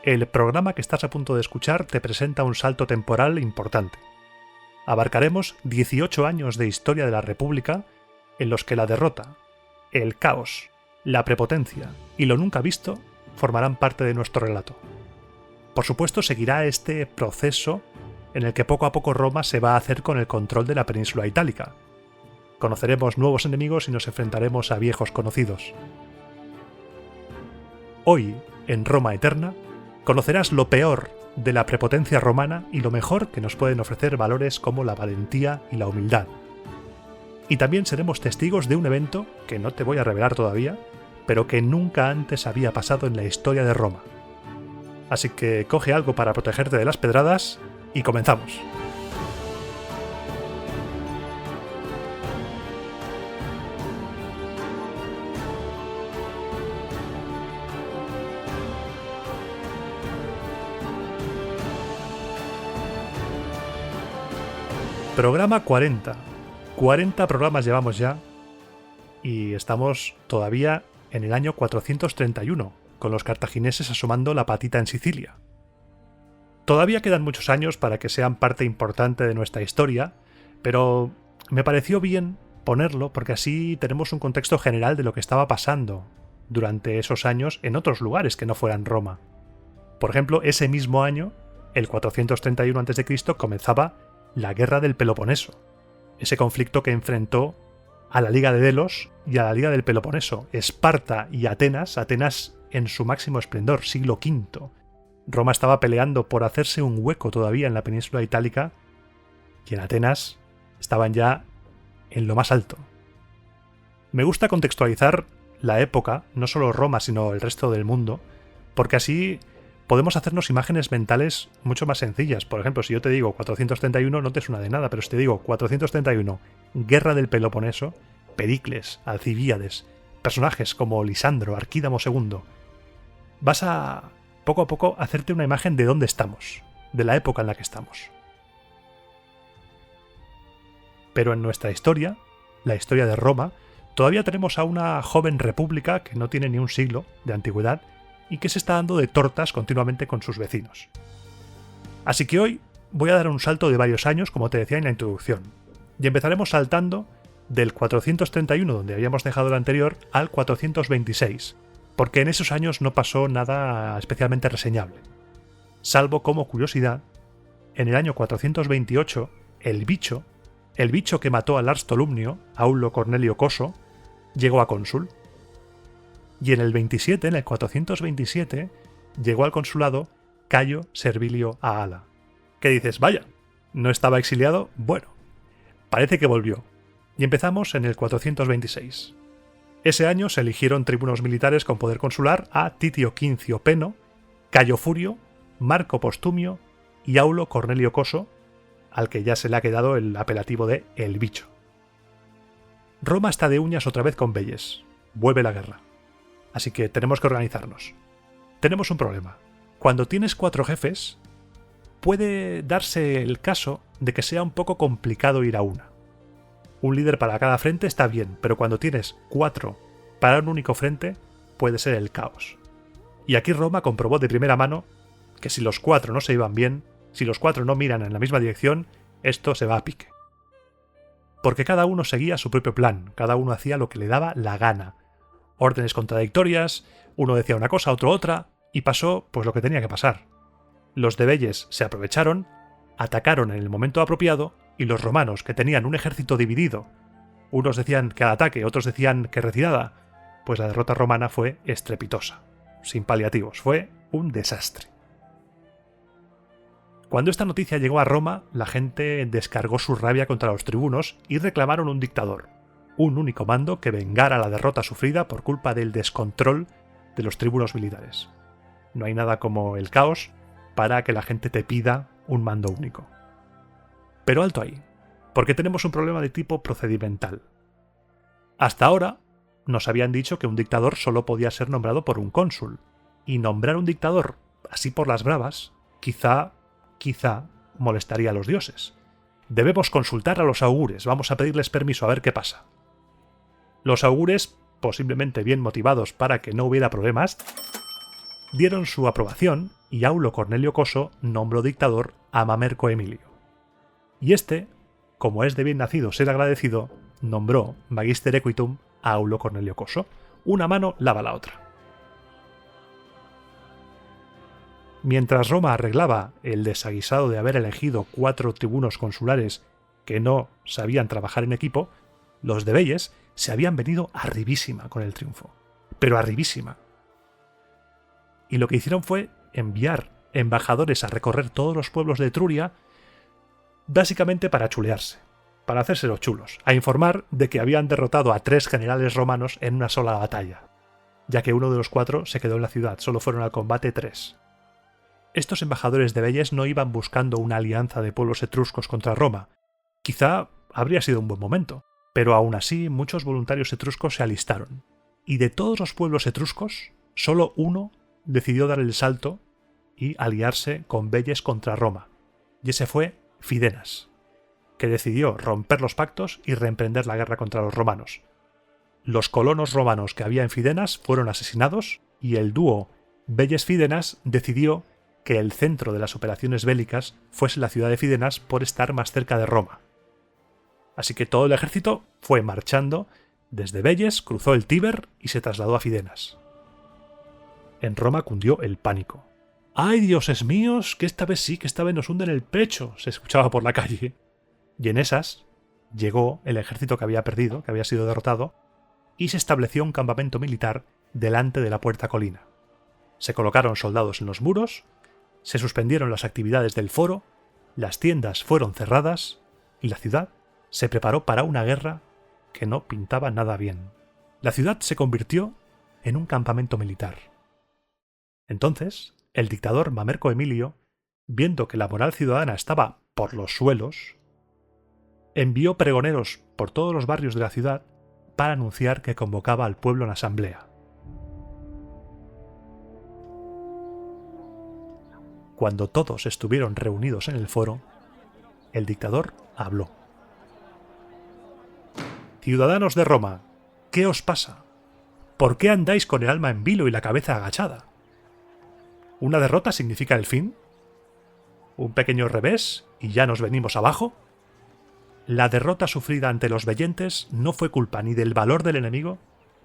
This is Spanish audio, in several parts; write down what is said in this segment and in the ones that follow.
El programa que estás a punto de escuchar te presenta un salto temporal importante. Abarcaremos 18 años de historia de la República en los que la derrota, el caos, la prepotencia y lo nunca visto formarán parte de nuestro relato. Por supuesto, seguirá este proceso en el que poco a poco Roma se va a hacer con el control de la península itálica. Conoceremos nuevos enemigos y nos enfrentaremos a viejos conocidos. Hoy, en Roma Eterna, conocerás lo peor de la prepotencia romana y lo mejor que nos pueden ofrecer valores como la valentía y la humildad. Y también seremos testigos de un evento que no te voy a revelar todavía, pero que nunca antes había pasado en la historia de Roma. Así que coge algo para protegerte de las pedradas y comenzamos. Programa 40. 40 programas llevamos ya y estamos todavía en el año 431, con los cartagineses asomando la patita en Sicilia. Todavía quedan muchos años para que sean parte importante de nuestra historia, pero me pareció bien ponerlo porque así tenemos un contexto general de lo que estaba pasando durante esos años en otros lugares que no fueran Roma. Por ejemplo, ese mismo año, el 431 a.C., comenzaba la Guerra del Peloponeso, ese conflicto que enfrentó a la Liga de Delos y a la Liga del Peloponeso, Esparta y Atenas en su máximo esplendor, siglo V. Roma estaba peleando por hacerse un hueco todavía en la península itálica y en Atenas estaban ya en lo más alto. Me gusta contextualizar la época, no solo Roma, sino el resto del mundo, porque así podemos hacernos imágenes mentales mucho más sencillas. Por ejemplo, si yo te digo 431 no te suena de nada, pero si te digo 431, Guerra del Peloponeso, Pericles, Alcibíades, personajes como Lisandro, Arquídamo II, vas a poco hacerte una imagen de dónde estamos, de la época en la que estamos. Pero en nuestra historia, la historia de Roma, todavía tenemos a una joven república que no tiene ni un siglo de antigüedad y que se está dando de tortas continuamente con sus vecinos. Así que hoy voy a dar un salto de varios años, como te decía en la introducción, y empezaremos saltando del 431, donde habíamos dejado el anterior, al 426, porque en esos años no pasó nada especialmente reseñable. Salvo como curiosidad, en el año 428, el bicho que mató a Lars Tolumnio, Aulo Cornelio Coso, llegó a cónsul. Y en el 427, llegó al consulado Cayo Servilio Ahala. ¿Qué dices? Vaya, ¿no estaba exiliado? Bueno, parece que volvió. Y empezamos en el 426. Ese año se eligieron tribunos militares con poder consular a Titio Quincio Peno, Cayo Furio, Marco Postumio y Aulo Cornelio Coso, al que ya se le ha quedado el apelativo de El Bicho. Roma está de uñas otra vez con Veyes. Vuelve la guerra. Así que tenemos que organizarnos. Tenemos un problema. Cuando tienes 4 jefes, puede darse el caso de que sea un poco complicado ir a una. Un líder para cada frente está bien, pero cuando tienes 4 para un único frente, puede ser el caos. Y aquí Roma comprobó de primera mano que si los 4 no se iban bien, si los 4 no miran en la misma dirección, esto se va a pique. Porque cada uno seguía su propio plan, cada uno hacía lo que le daba la gana. Órdenes contradictorias, uno decía una cosa, otro otra, y pasó pues lo que tenía que pasar. Los de Veyes se aprovecharon, atacaron en el momento apropiado, y los romanos, que tenían un ejército dividido, unos decían que al ataque, otros decían que retirada, pues la derrota romana fue estrepitosa, sin paliativos, fue un desastre. Cuando esta noticia llegó a Roma, la gente descargó su rabia contra los tribunos y reclamaron un dictador, un único mando que vengara la derrota sufrida por culpa del descontrol de los tribunos militares. No hay nada como el caos para que la gente te pida un mando único. Pero alto ahí, porque tenemos un problema de tipo procedimental. Hasta ahora nos habían dicho que un dictador solo podía ser nombrado por un cónsul, y nombrar un dictador así por las bravas quizá molestaría a los dioses. Debemos consultar a los augures, vamos a pedirles permiso a ver qué pasa. Los augures, posiblemente bien motivados para que no hubiera problemas, dieron su aprobación y Aulo Cornelio Coso nombró dictador a Mamerco Emilio. Y este, como es de bien nacido ser agradecido, nombró Magister Equitum a Aulo Cornelio Coso. Una mano lava la otra. Mientras Roma arreglaba el desaguisado de haber elegido 4 tribunos consulares que no sabían trabajar en equipo, los de Veyes se habían venido arribísima con el triunfo. Pero arribísima. Y lo que hicieron fue enviar embajadores a recorrer todos los pueblos de Etruria, básicamente para chulearse, para hacerse los chulos, a informar de que habían derrotado a 3 generales romanos en una sola batalla, ya que uno de los 4 se quedó en la ciudad, solo fueron al combate 3. Estos embajadores de Veyes no iban buscando una alianza de pueblos etruscos contra Roma. Quizá habría sido un buen momento, pero aún así muchos voluntarios etruscos se alistaron. Y de todos los pueblos etruscos, solo uno decidió dar el salto y aliarse con Veyes contra Roma. Y ese fue Fidenas, que decidió romper los pactos y reemprender la guerra contra los romanos. Los colonos romanos que había en Fidenas fueron asesinados y el dúo Veyes-Fidenas decidió que el centro de las operaciones bélicas fuese la ciudad de Fidenas por estar más cerca de Roma. Así que todo el ejército fue marchando desde Veyes, cruzó el Tíber y se trasladó a Fidenas. En Roma cundió el pánico. ¡Ay, dioses míos! Que esta vez sí, que esta vez nos hunden el pecho, se escuchaba por la calle. Y en esas llegó el ejército que había perdido, que había sido derrotado, y se estableció un campamento militar delante de la Puerta Colina. Se colocaron soldados en los muros, se suspendieron las actividades del foro, las tiendas fueron cerradas y la ciudad se preparó para una guerra que no pintaba nada bien. La ciudad se convirtió en un campamento militar. Entonces, el dictador Mamerco Emilio, viendo que la moral ciudadana estaba por los suelos, envió pregoneros por todos los barrios de la ciudad para anunciar que convocaba al pueblo en asamblea. Cuando todos estuvieron reunidos en el foro, el dictador habló. «Ciudadanos de Roma, ¿qué os pasa? ¿Por qué andáis con el alma en vilo y la cabeza agachada? ¿Una derrota significa el fin? ¿Un pequeño revés y ya nos venimos abajo? La derrota sufrida ante los veyentes no fue culpa ni del valor del enemigo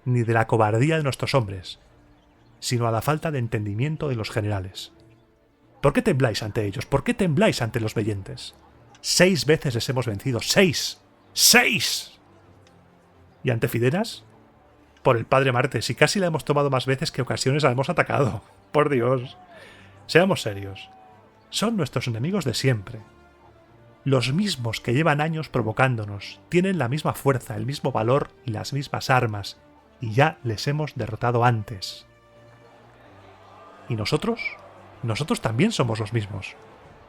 ni de la cobardía de nuestros hombres, sino a la falta de entendimiento de los generales. ¿Por qué tembláis ante ellos? ¿Por qué tembláis ante los veyentes? 6 veces les hemos vencido. 6. ¡6! ¿Y ante Fidenas? Por el padre Marte, si casi la hemos tomado más veces que ocasiones la hemos atacado. Por Dios. Seamos serios. Son nuestros enemigos de siempre. Los mismos que llevan años provocándonos. Tienen la misma fuerza, el mismo valor y las mismas armas. Y ya les hemos derrotado antes. ¿Y nosotros? Nosotros también somos los mismos.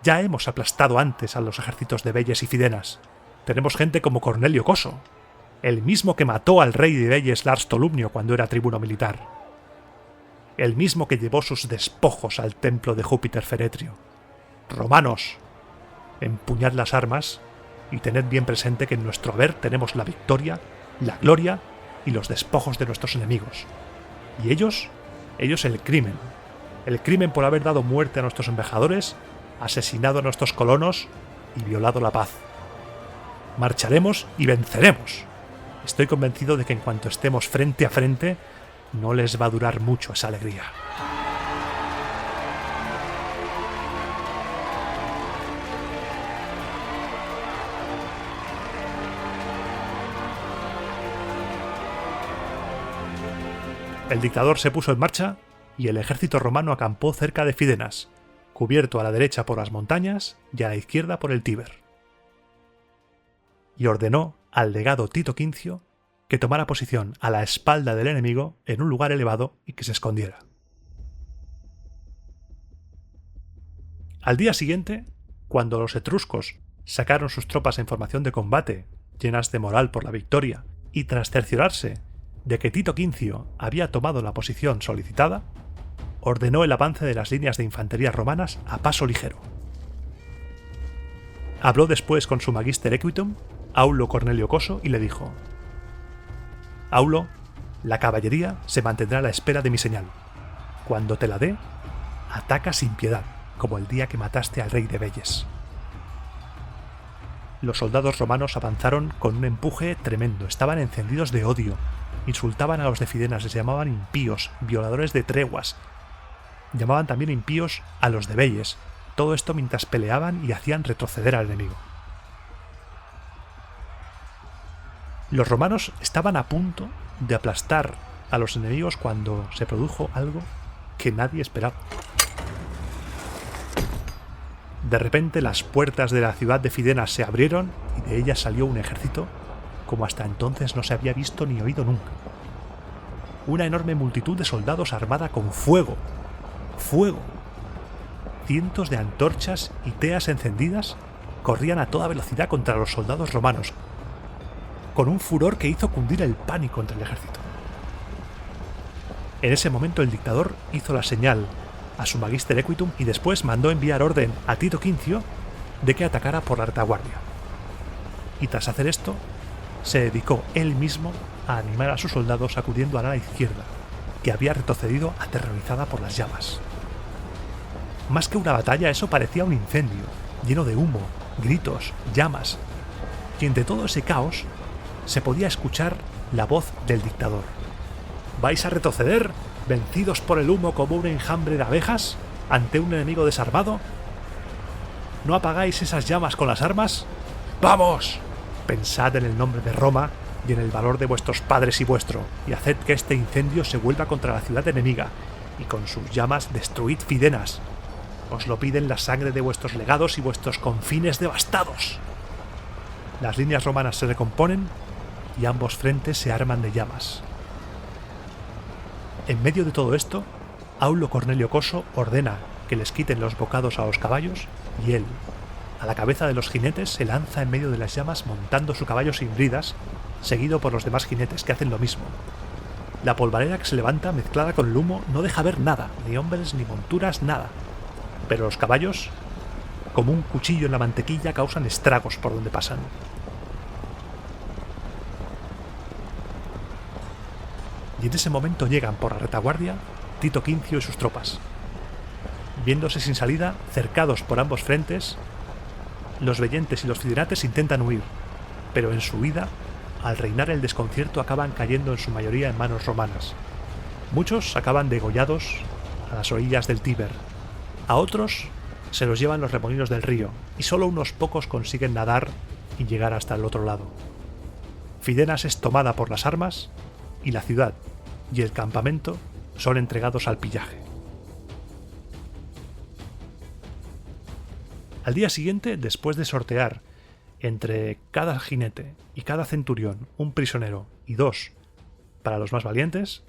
Ya hemos aplastado antes a los ejércitos de Veyes y Fidenas. Tenemos gente como Cornelio Coso, el mismo que mató al rey de Veyes Lars Tolumnio cuando era tribuno militar. El mismo que llevó sus despojos al templo de Júpiter Feretrio. Romanos, empuñad las armas y tened bien presente que en nuestro haber tenemos la victoria, la gloria y los despojos de nuestros enemigos. Y ellos el crimen. El crimen por haber dado muerte a nuestros embajadores, asesinado a nuestros colonos y violado la paz. Marcharemos y venceremos. Estoy convencido de que en cuanto estemos frente a frente, no les va a durar mucho esa alegría. El dictador se puso en marcha y el ejército romano acampó cerca de Fidenas, cubierto a la derecha por las montañas y a la izquierda por el Tíber. Y ordenó al legado Tito Quincio que tomara posición a la espalda del enemigo en un lugar elevado y que se escondiera. Al día siguiente, cuando los etruscos sacaron sus tropas en formación de combate, llenas de moral por la victoria, y tras cerciorarse de que Tito Quincio había tomado la posición solicitada, ordenó el avance de las líneas de infantería romanas a paso ligero. Habló después con su Magister Equitum, Aulo Cornelio Coso, y le dijo: «Aulo, la caballería se mantendrá a la espera de mi señal. Cuando te la dé, ataca sin piedad, como el día que mataste al rey de Velles. Los soldados romanos avanzaron con un empuje tremendo, estaban encendidos de odio, insultaban a los de Fidenas, les llamaban impíos, violadores de treguas, llamaban también impíos a los de Velles, todo esto mientras peleaban y hacían retroceder al enemigo. Los romanos estaban a punto de aplastar a los enemigos cuando se produjo algo que nadie esperaba. De repente las puertas de la ciudad de Fidenas se abrieron y de ellas salió un ejército como hasta entonces no se había visto ni oído nunca. Una enorme multitud de soldados armada con fuego. ¡Fuego! Cientos de antorchas y teas encendidas corrían a toda velocidad contra los soldados romanos, con un furor que hizo cundir el pánico entre el ejército. En ese momento el dictador hizo la señal a su Magister Equitum y después mandó enviar orden a Tito Quincio de que atacara por la retaguardia. Y tras hacer esto, se dedicó él mismo a animar a sus soldados acudiendo al ala izquierda, que había retrocedido aterrorizada por las llamas. Más que una batalla, eso parecía un incendio, lleno de humo, gritos, llamas. Y entre todo ese caos, se podía escuchar la voz del dictador. ¿Vais a retroceder, vencidos por el humo como un enjambre de abejas, ante un enemigo desarmado? ¿No apagáis esas llamas con las armas? ¡Vamos! Pensad en el nombre de Roma y en el valor de vuestros padres y vuestro, y haced que este incendio se vuelva contra la ciudad enemiga, y con sus llamas destruid Fidenas. Os lo piden la sangre de vuestros legados y vuestros confines devastados. Las líneas romanas se recomponen y ambos frentes se arman de llamas. En medio de todo esto, Aulo Cornelio Coso ordena que les quiten los bocados a los caballos y él, a la cabeza de los jinetes, se lanza en medio de las llamas montando su caballo sin bridas, seguido por los demás jinetes que hacen lo mismo. La polvareda que se levanta mezclada con el humo no deja ver nada, ni hombres ni monturas, nada. Pero los caballos, como un cuchillo en la mantequilla, causan estragos por donde pasan. Y en ese momento llegan por la retaguardia Tito Quincio y sus tropas. Viéndose sin salida, cercados por ambos frentes, los vellentes y los fidenates intentan huir, pero en su huida, al reinar el desconcierto, acaban cayendo en su mayoría en manos romanas. Muchos acaban degollados a las orillas del Tíber. A otros se los llevan los remolinos del río, y solo unos pocos consiguen nadar y llegar hasta el otro lado. Fidenas es tomada por las armas, y la ciudad y el campamento son entregados al pillaje. Al día siguiente, después de sortear entre cada jinete y cada centurión un prisionero y 2 para los más valientes,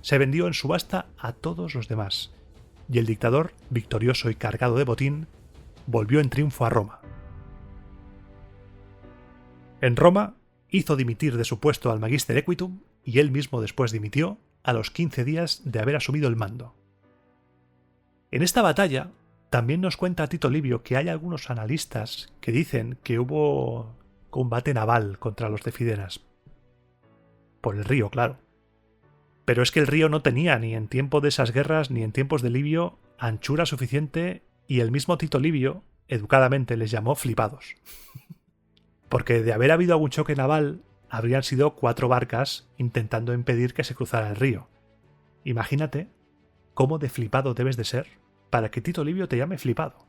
se vendió en subasta a todos los demás, y el dictador, victorioso y cargado de botín, volvió en triunfo a Roma. En Roma hizo dimitir de su puesto al Magister Equitum y él mismo después dimitió a los 15 días de haber asumido el mando. En esta batalla también nos cuenta Tito Livio que hay algunos analistas que dicen que hubo combate naval contra los de Fidenas. Por el río, claro. Pero es que el río no tenía, ni en tiempo de esas guerras, ni en tiempos de Livio, anchura suficiente, y el mismo Tito Livio, educadamente, les llamó flipados. Porque de haber habido algún choque naval, habrían sido 4 barcas intentando impedir que se cruzara el río. Imagínate cómo de flipado debes de ser para que Tito Livio te llame flipado.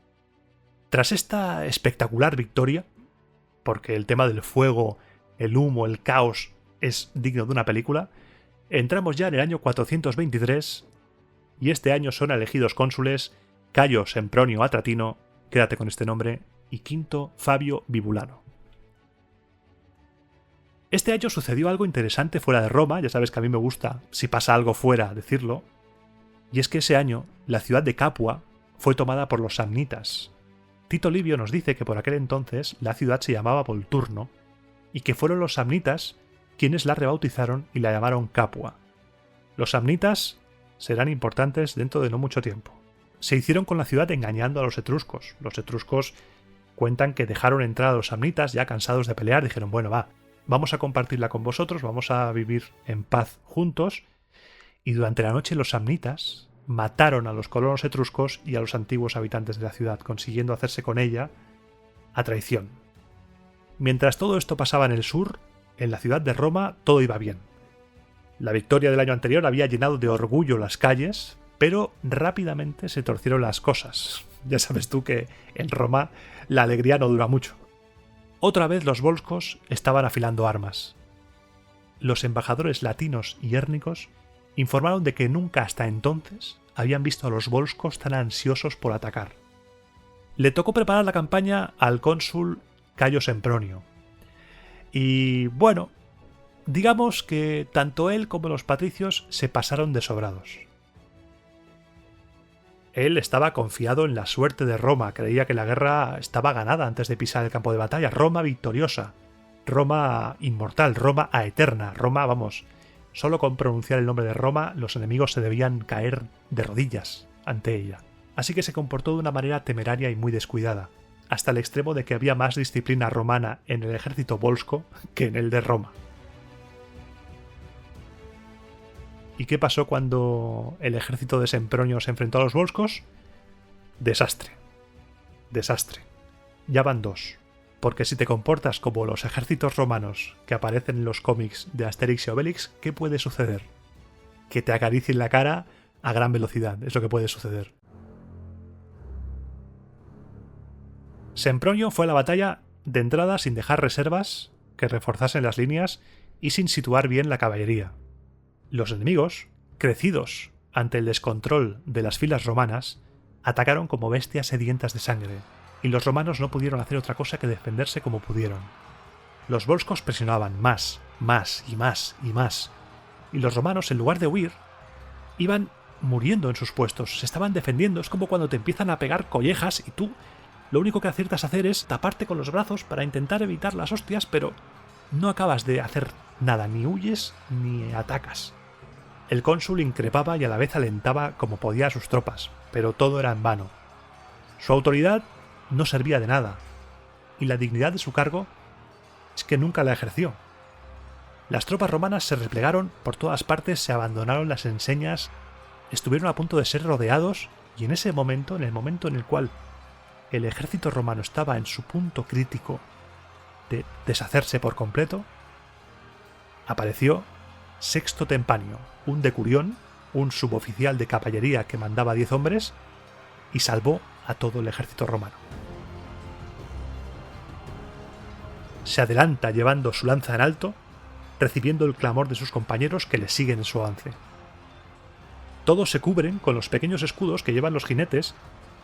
Tras esta espectacular victoria, porque el tema del fuego, el humo, el caos es digno de una película, entramos ya en el año 423 y este año son elegidos cónsules Cayo Sempronio Atratino, quédate con este nombre, y Quinto Fabio Bibulano. Este año sucedió algo interesante fuera de Roma, ya sabes que a mí me gusta, si pasa algo fuera, decirlo, y es que ese año la ciudad de Capua fue tomada por los samnitas. Tito Livio nos dice que por aquel entonces la ciudad se llamaba Volturno y que fueron los samnitas quienes la rebautizaron y la llamaron Capua. Los samnitas serán importantes dentro de no mucho tiempo. Se hicieron con la ciudad engañando a los etruscos. Los etruscos cuentan que dejaron entrar a los samnitas ya cansados de pelear, dijeron, bueno, vamos a compartirla con vosotros, vamos a vivir en paz juntos. Y durante la noche los samnitas mataron a los colonos etruscos y a los antiguos habitantes de la ciudad, consiguiendo hacerse con ella a traición. Mientras todo esto pasaba en el sur, en la ciudad de Roma todo iba bien. La victoria del año anterior había llenado de orgullo las calles, pero rápidamente se torcieron las cosas. Ya sabes tú que en Roma la alegría no dura mucho. Otra vez los volscos estaban afilando armas. Los embajadores latinos y hérnicos informaron de que nunca hasta entonces habían visto a los volscos tan ansiosos por atacar. Le tocó preparar la campaña al cónsul Cayo Sempronio. Y bueno, digamos que tanto él como los patricios se pasaron de sobrados. Él estaba confiado en la suerte de Roma, creía que la guerra estaba ganada antes de pisar el campo de batalla. Roma victoriosa, Roma inmortal, Roma aeterna, Roma, vamos, solo con pronunciar el nombre de Roma los enemigos se debían caer de rodillas ante ella. Así que se comportó de una manera temeraria y muy descuidada, hasta el extremo de que había más disciplina romana en el ejército volsco que en el de Roma. ¿Y qué pasó cuando el ejército de Sempronio se enfrentó a los volscos? Desastre. Desastre. Ya van dos. Porque si te comportas como los ejércitos romanos que aparecen en los cómics de Asterix y Obelix, ¿qué puede suceder? Que te acaricien la cara a gran velocidad, es lo que puede suceder. Sempronio fue a la batalla de entrada sin dejar reservas que reforzasen las líneas y sin situar bien la caballería. Los enemigos, crecidos ante el descontrol de las filas romanas, atacaron como bestias sedientas de sangre, y los romanos no pudieron hacer otra cosa que defenderse como pudieron. Los volscos presionaban más, más y más y más, y los romanos, en lugar de huir, iban muriendo en sus puestos, se estaban defendiendo. Es como cuando te empiezan a pegar collejas y tú lo único que aciertas a hacer es taparte con los brazos para intentar evitar las hostias, pero no acabas de hacer nada, ni huyes ni atacas. El cónsul increpaba y a la vez alentaba como podía a sus tropas, pero todo era en vano. Su autoridad no servía de nada, y la dignidad de su cargo es que nunca la ejerció. Las tropas romanas se replegaron por todas partes, se abandonaron las enseñas, estuvieron a punto de ser rodeados, y en ese momento, en el momento en el cual el ejército romano estaba en su punto crítico de deshacerse por completo, apareció Sexto Tempanio, un decurión, un suboficial de caballería que mandaba 10 hombres, y salvó a todo el ejército romano. Se adelanta llevando su lanza en alto, recibiendo el clamor de sus compañeros que le siguen en su avance. Todos se cubren con los pequeños escudos que llevan los jinetes,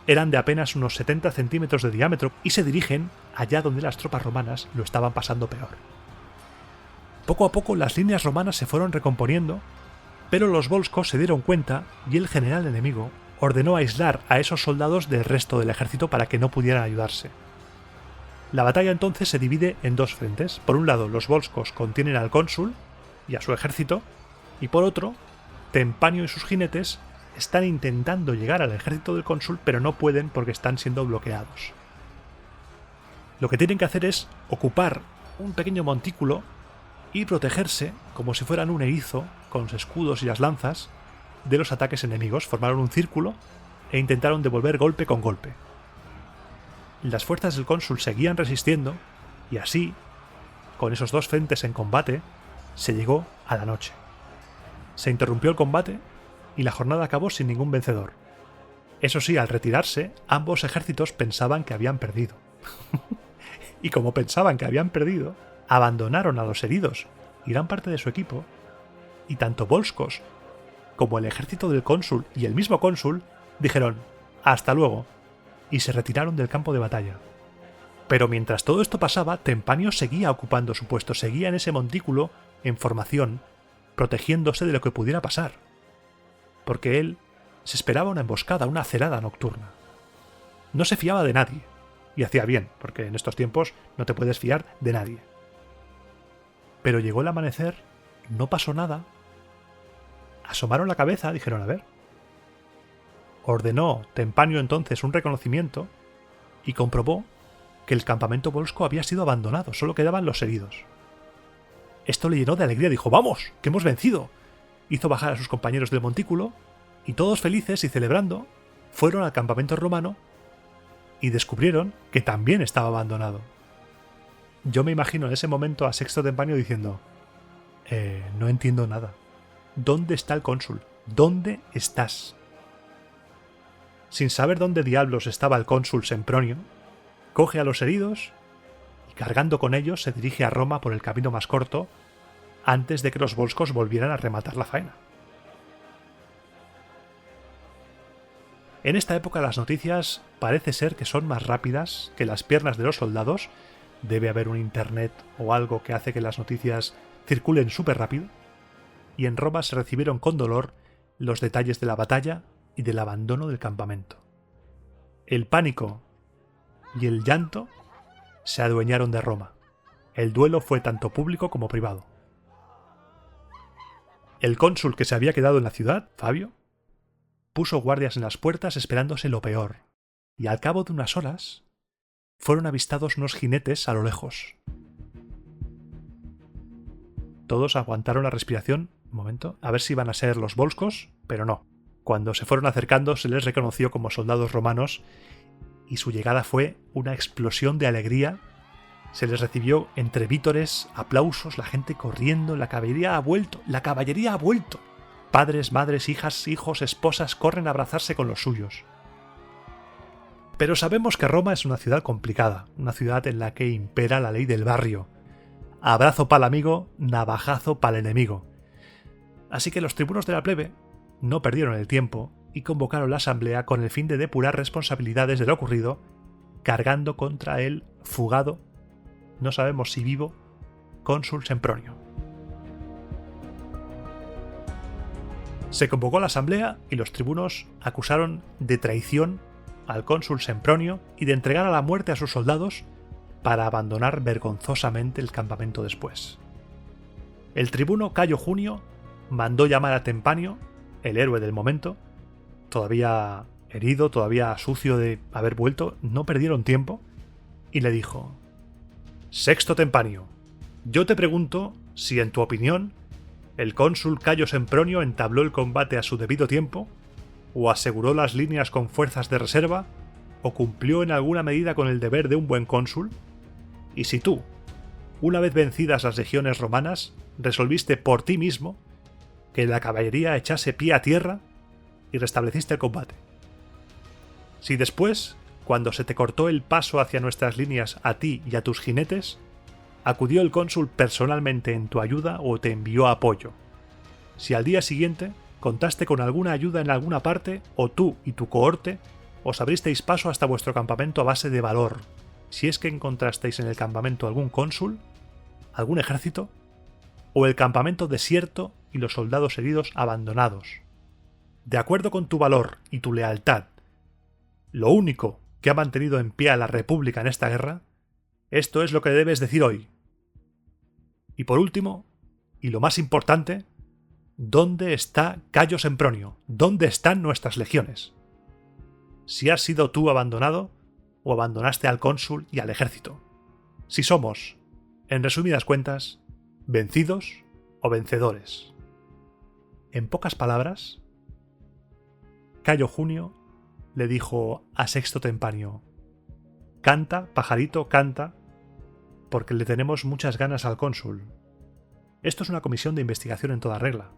eran de apenas unos 70 centímetros de diámetro, y se dirigen allá donde las tropas romanas lo estaban pasando peor. Poco a poco las líneas romanas se fueron recomponiendo, pero los volscos se dieron cuenta y el general enemigo ordenó aislar a esos soldados del resto del ejército para que no pudieran ayudarse. La batalla entonces se divide en dos frentes. Por un lado, los volscos contienen al cónsul y a su ejército, y por otro, Tempanio y sus jinetes están intentando llegar al ejército del cónsul, pero no pueden porque están siendo bloqueados. Lo que tienen que hacer es ocupar un pequeño montículo y protegerse, como si fueran un erizo, con los escudos y las lanzas, de los ataques enemigos. Formaron un círculo e intentaron devolver golpe con golpe. Las fuerzas del cónsul seguían resistiendo, y así, con esos dos frentes en combate, se llegó a la noche. Se interrumpió el combate y la jornada acabó sin ningún vencedor. Eso sí, al retirarse, ambos ejércitos pensaban que habían perdido. Y como pensaban que habían perdido, abandonaron a los heridos y gran parte de su equipo, y tanto volscos como el ejército del cónsul y el mismo cónsul dijeron «hasta luego», y se retiraron del campo de batalla. Pero mientras todo esto pasaba, Tempanio seguía ocupando su puesto, seguía en ese montículo en formación, protegiéndose de lo que pudiera pasar, porque él se esperaba una emboscada, una celada nocturna. No se fiaba de nadie, y hacía bien, porque en estos tiempos no te puedes fiar de nadie. Pero llegó el amanecer, no pasó nada. Asomaron la cabeza, dijeron a ver. Ordenó Tempanio entonces un reconocimiento y comprobó que el campamento volsco había sido abandonado, solo quedaban los heridos. Esto le llenó de alegría, dijo «¡Vamos, que hemos vencido!». Hizo bajar a sus compañeros del montículo Y todos felices y celebrando, fueron al campamento romano y descubrieron que también estaba abandonado. Yo me imagino en ese momento a Sexto Tempanio diciendo: no entiendo nada. ¿Dónde está el cónsul? ¿Dónde estás? Sin saber dónde diablos estaba el cónsul Sempronio, coge a los heridos y cargando con ellos se dirige a Roma por el camino más corto antes de que los volscos volvieran a rematar la faena. En esta época las noticias parece ser que son más rápidas que las piernas de los soldados. Debe haber un internet o algo que hace que las noticias circulen súper rápido. Y en Roma se recibieron con dolor los detalles de la batalla y del abandono del campamento. El pánico y el llanto se adueñaron de Roma. El duelo fue tanto público como privado. El cónsul que se había quedado en la ciudad, Fabio, puso guardias en las puertas esperándose lo peor, y al cabo de unas horas fueron avistados unos jinetes a lo lejos. Todos aguantaron la respiración un momento, a ver si iban a ser los volscos, pero no. Cuando se fueron acercando se les reconoció como soldados romanos y su llegada fue una explosión de alegría. Se les recibió entre vítores, aplausos, la gente corriendo, la caballería ha vuelto, la caballería ha vuelto. Padres, madres, hijas, hijos, esposas corren a abrazarse con los suyos. Pero sabemos que Roma es una ciudad complicada, una ciudad en la que impera la ley del barrio. Abrazo pa'l amigo, navajazo pa'l enemigo. Así que los tribunos de la plebe no perdieron el tiempo y convocaron la asamblea con el fin de depurar responsabilidades de lo ocurrido, cargando contra el fugado, no sabemos si vivo, cónsul Sempronio. Se convocó la asamblea y los tribunos acusaron de traición al cónsul Sempronio y de entregar a la muerte a sus soldados para abandonar vergonzosamente el campamento después. El tribuno Cayo Junio mandó llamar a Tempanio, el héroe del momento, todavía herido, todavía sucio de haber vuelto, no perdieron tiempo, y le dijo: Sexto Tempanio, yo te pregunto si en tu opinión el cónsul Cayo Sempronio entabló el combate a su debido tiempo, o aseguró las líneas con fuerzas de reserva, o cumplió en alguna medida con el deber de un buen cónsul, y si tú, una vez vencidas las legiones romanas, resolviste por ti mismo que la caballería echase pie a tierra y restableciste el combate. Si después, cuando se te cortó el paso hacia nuestras líneas a ti y a tus jinetes, acudió el cónsul personalmente en tu ayuda o te envió apoyo. Si al día siguiente contaste con alguna ayuda en alguna parte, o tú y tu cohorte os abristeis paso hasta vuestro campamento a base de valor, si es que encontrasteis en el campamento algún cónsul, algún ejército, o el campamento desierto y los soldados heridos abandonados. De acuerdo con tu valor y tu lealtad, lo único que ha mantenido en pie a la República en esta guerra, esto es lo que debes decir hoy. Y por último, y lo más importante, ¿dónde está Cayo Sempronio? ¿Dónde están nuestras legiones? Si has sido tú abandonado, o abandonaste al cónsul y al ejército. Si somos, en resumidas cuentas, vencidos o vencedores. En pocas palabras, Cayo Junio le dijo a Sexto Tempanio: canta, pajarito, canta, porque le tenemos muchas ganas al cónsul. Esto es una comisión de investigación en toda regla.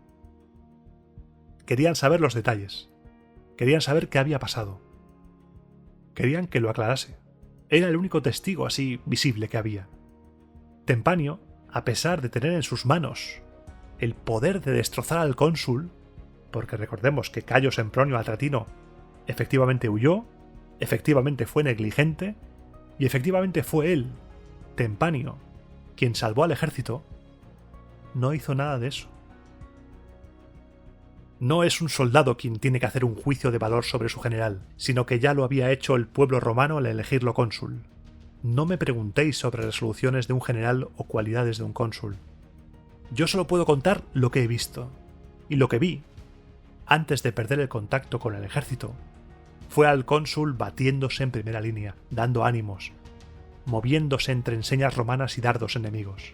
Querían saber los detalles. Querían saber qué había pasado. Querían que lo aclarase. Era el único testigo así visible que había. Tempanio, a pesar de tener en sus manos el poder de destrozar al cónsul, porque recordemos que Cayo Sempronio Atratino efectivamente huyó, efectivamente fue negligente, y efectivamente fue él, Tempanio, quien salvó al ejército, no hizo nada de eso. No es un soldado quien tiene que hacer un juicio de valor sobre su general, sino que ya lo había hecho el pueblo romano al elegirlo cónsul. No me preguntéis sobre resoluciones de un general o cualidades de un cónsul. Yo solo puedo contar lo que he visto, y lo que vi, antes de perder el contacto con el ejército, fue al cónsul batiéndose en primera línea, dando ánimos, moviéndose entre enseñas romanas y dardos enemigos.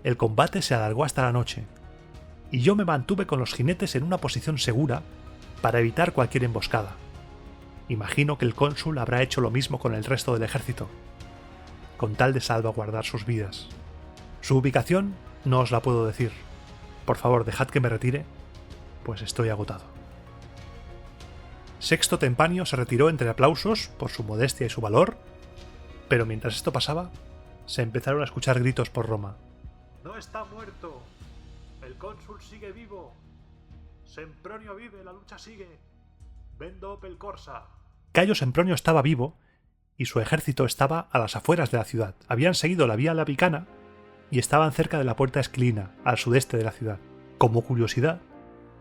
El combate se alargó hasta la noche, y yo me mantuve con los jinetes en una posición segura para evitar cualquier emboscada. Imagino que el cónsul habrá hecho lo mismo con el resto del ejército, con tal de salvaguardar sus vidas. Su ubicación no os la puedo decir. Por favor, dejad que me retire, pues estoy agotado. Sexto Tempanio se retiró entre aplausos por su modestia y su valor, pero mientras esto pasaba, se empezaron a escuchar gritos por Roma. ¡No está muerto! ¡El cónsul sigue vivo! ¡Sempronio vive! ¡La lucha sigue! ¡Vendo Opel Corsa! Cayo Sempronio estaba vivo y su ejército estaba a las afueras de la ciudad. Habían seguido la vía Labicana y estaban cerca de la Puerta Esquilina, al sudeste de la ciudad. Como curiosidad,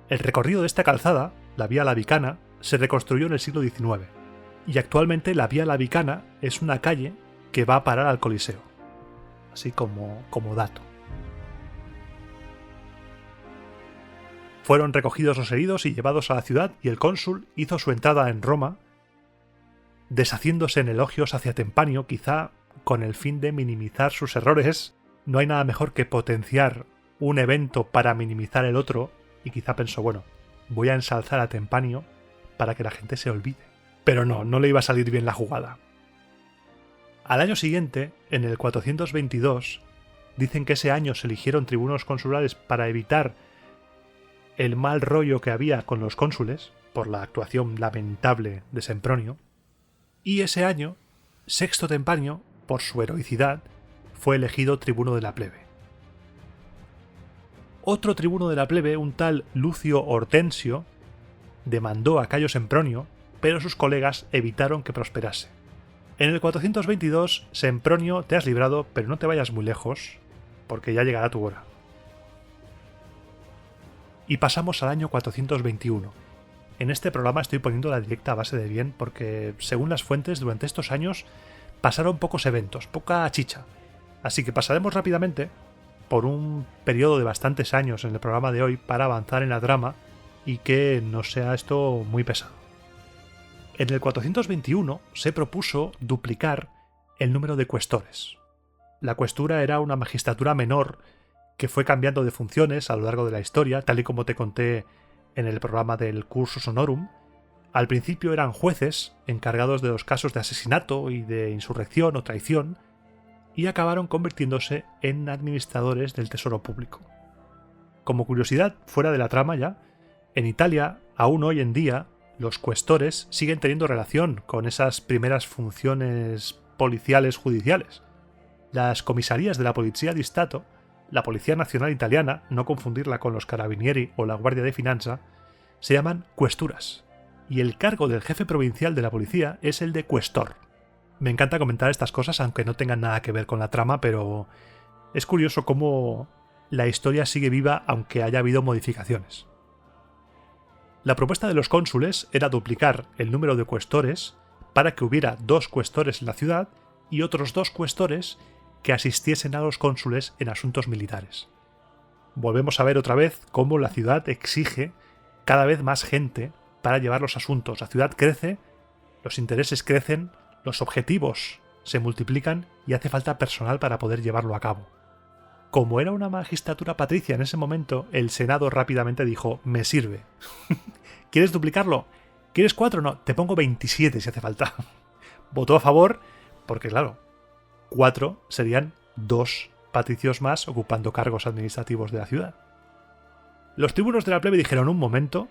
el recorrido de esta calzada, la vía Labicana, se reconstruyó en el siglo XIX y actualmente la vía Labicana es una calle que va a parar al Coliseo. Así como dato. Fueron recogidos los heridos y llevados a la ciudad y el cónsul hizo su entrada en Roma, deshaciéndose en elogios hacia Tempanio, quizá con el fin de minimizar sus errores. No hay nada mejor que potenciar un evento para minimizar el otro, y quizá pensó, bueno, voy a ensalzar a Tempanio para que la gente se olvide. Pero no le iba a salir bien la jugada. Al año siguiente, en el 422, dicen que ese año se eligieron tribunos consulares para evitar el mal rollo que había con los cónsules, por la actuación lamentable de Sempronio, y ese año, Sexto Tempanio, por su heroicidad, fue elegido tribuno de la plebe. Otro tribuno de la plebe, un tal Lucio Hortensio, demandó a Cayo Sempronio, pero sus colegas evitaron que prosperase. En el 422, Sempronio, te has librado, pero no te vayas muy lejos, porque ya llegará tu hora. Y pasamos al año 421. En este programa estoy poniendo la directa a base de bien, porque, según las fuentes, durante estos años pasaron pocos eventos, poca chicha. Así que pasaremos rápidamente por un periodo de bastantes años en el programa de hoy para avanzar en la trama y que no sea esto muy pesado. En el 421 se propuso duplicar el número de cuestores. La cuestura era una magistratura menor que fue cambiando de funciones a lo largo de la historia, tal y como te conté en el programa del Cursus Honorum. Al principio eran jueces encargados de los casos de asesinato y de insurrección o traición, y acabaron convirtiéndose en administradores del tesoro público. Como curiosidad, fuera de la trama ya, en Italia, aún hoy en día, los cuestores siguen teniendo relación con esas primeras funciones policiales judiciales. Las comisarías de la Polizia di Stato, la Policía Nacional Italiana, no confundirla con los Carabinieri o la Guardia de Finanza, se llaman questuras, y el cargo del jefe provincial de la policía es el de questor. Me encanta comentar estas cosas aunque no tengan nada que ver con la trama, pero es curioso cómo la historia sigue viva aunque haya habido modificaciones. La propuesta de los cónsules era duplicar el número de cuestores para que hubiera 2 cuestores en la ciudad y otros 2 cuestores que asistiesen a los cónsules en asuntos militares. Volvemos a ver otra vez cómo la ciudad exige cada vez más gente para llevar los asuntos. La ciudad crece, los intereses crecen, los objetivos se multiplican y hace falta personal para poder llevarlo a cabo. Como era una magistratura patricia en ese momento, el Senado rápidamente dijo, me sirve. ¿Quieres duplicarlo? ¿Quieres 4? No, te pongo 27 si hace falta. Votó a favor porque, claro, 4 serían 2 patricios más ocupando cargos administrativos de la ciudad. Los tribunos de la plebe dijeron un momento,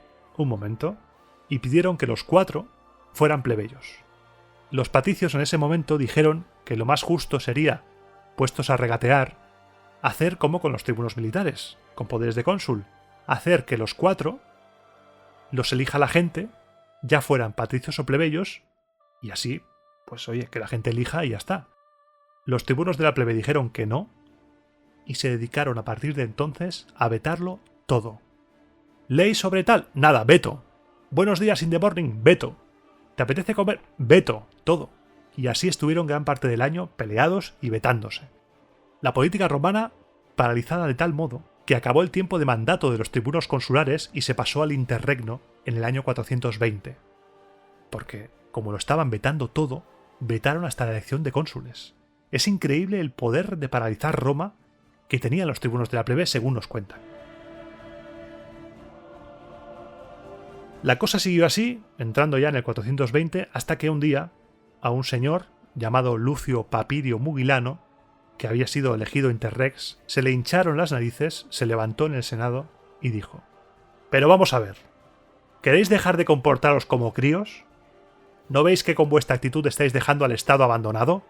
y pidieron que los 4 fueran plebeyos. Los patricios en ese momento dijeron que lo más justo sería, puestos a regatear, hacer como con los tribunos militares, con poderes de cónsul, hacer que los 4 los elija la gente, ya fueran patricios o plebeyos, y así, pues oye, que la gente elija y ya está. Los tribunos de la plebe dijeron que no, y se dedicaron a partir de entonces a vetarlo todo. Ley sobre tal, nada, veto. Buenos días in the morning, veto. ¿Te apetece comer? Veto, todo. Y así estuvieron gran parte del año peleados y vetándose. La política romana paralizada de tal modo que acabó el tiempo de mandato de los tribunos consulares y se pasó al interregno en el año 420. Porque, como lo estaban vetando todo, vetaron hasta la elección de cónsules. Es increíble el poder de paralizar Roma que tenían los tribunos de la plebe, según nos cuentan. La cosa siguió así, entrando ya en el 420, hasta que un día a un señor llamado Lucio Papirio Mugilano, que había sido elegido interrex, se le hincharon las narices, se levantó en el Senado y dijo: «Pero vamos a ver, ¿queréis dejar de comportaros como críos? ¿No veis que con vuestra actitud estáis dejando al Estado abandonado?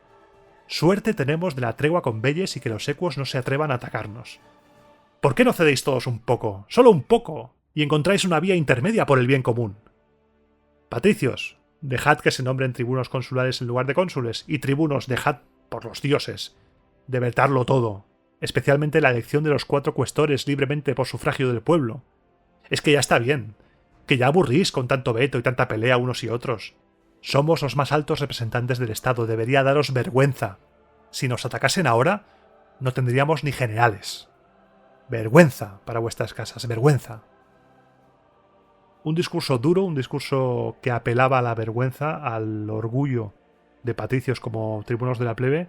Suerte tenemos de la tregua con Vélez y que los ecuos no se atrevan a atacarnos. ¿Por qué no cedéis todos un poco, solo un poco, y encontráis una vía intermedia por el bien común? Patricios, dejad que se nombren tribunos consulares en lugar de cónsules, y tribunos, dejad, por los dioses, de vetarlo todo, especialmente la elección de los 4 cuestores libremente por sufragio del pueblo. Es que ya está bien, que ya aburrís con tanto veto y tanta pelea unos y otros. Somos los más altos representantes del Estado, debería daros vergüenza. Si nos atacasen ahora, no tendríamos ni generales. Vergüenza para vuestras casas, vergüenza». Un discurso duro, un discurso que apelaba a la vergüenza, al orgullo de patricios como tribunos de la plebe,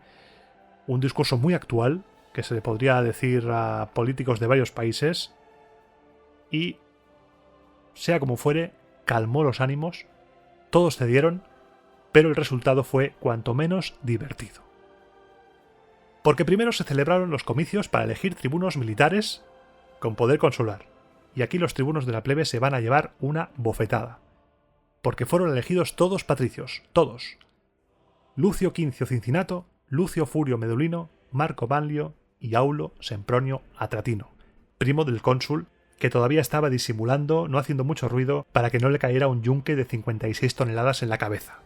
un discurso muy actual, que se le podría decir a políticos de varios países, y, sea como fuere, calmó los ánimos, todos cedieron, pero el resultado fue cuanto menos divertido. Porque primero se celebraron los comicios para elegir tribunos militares con poder consular, y aquí los tribunos de la plebe se van a llevar una bofetada, porque fueron elegidos todos patricios, todos. Lucio Quincio Cincinato, Lucio Furio Medulino, Marco Manlio y Aulo Sempronio Atratino, primo del cónsul, que todavía estaba disimulando, no haciendo mucho ruido, para que no le cayera un yunque de 56 toneladas en la cabeza.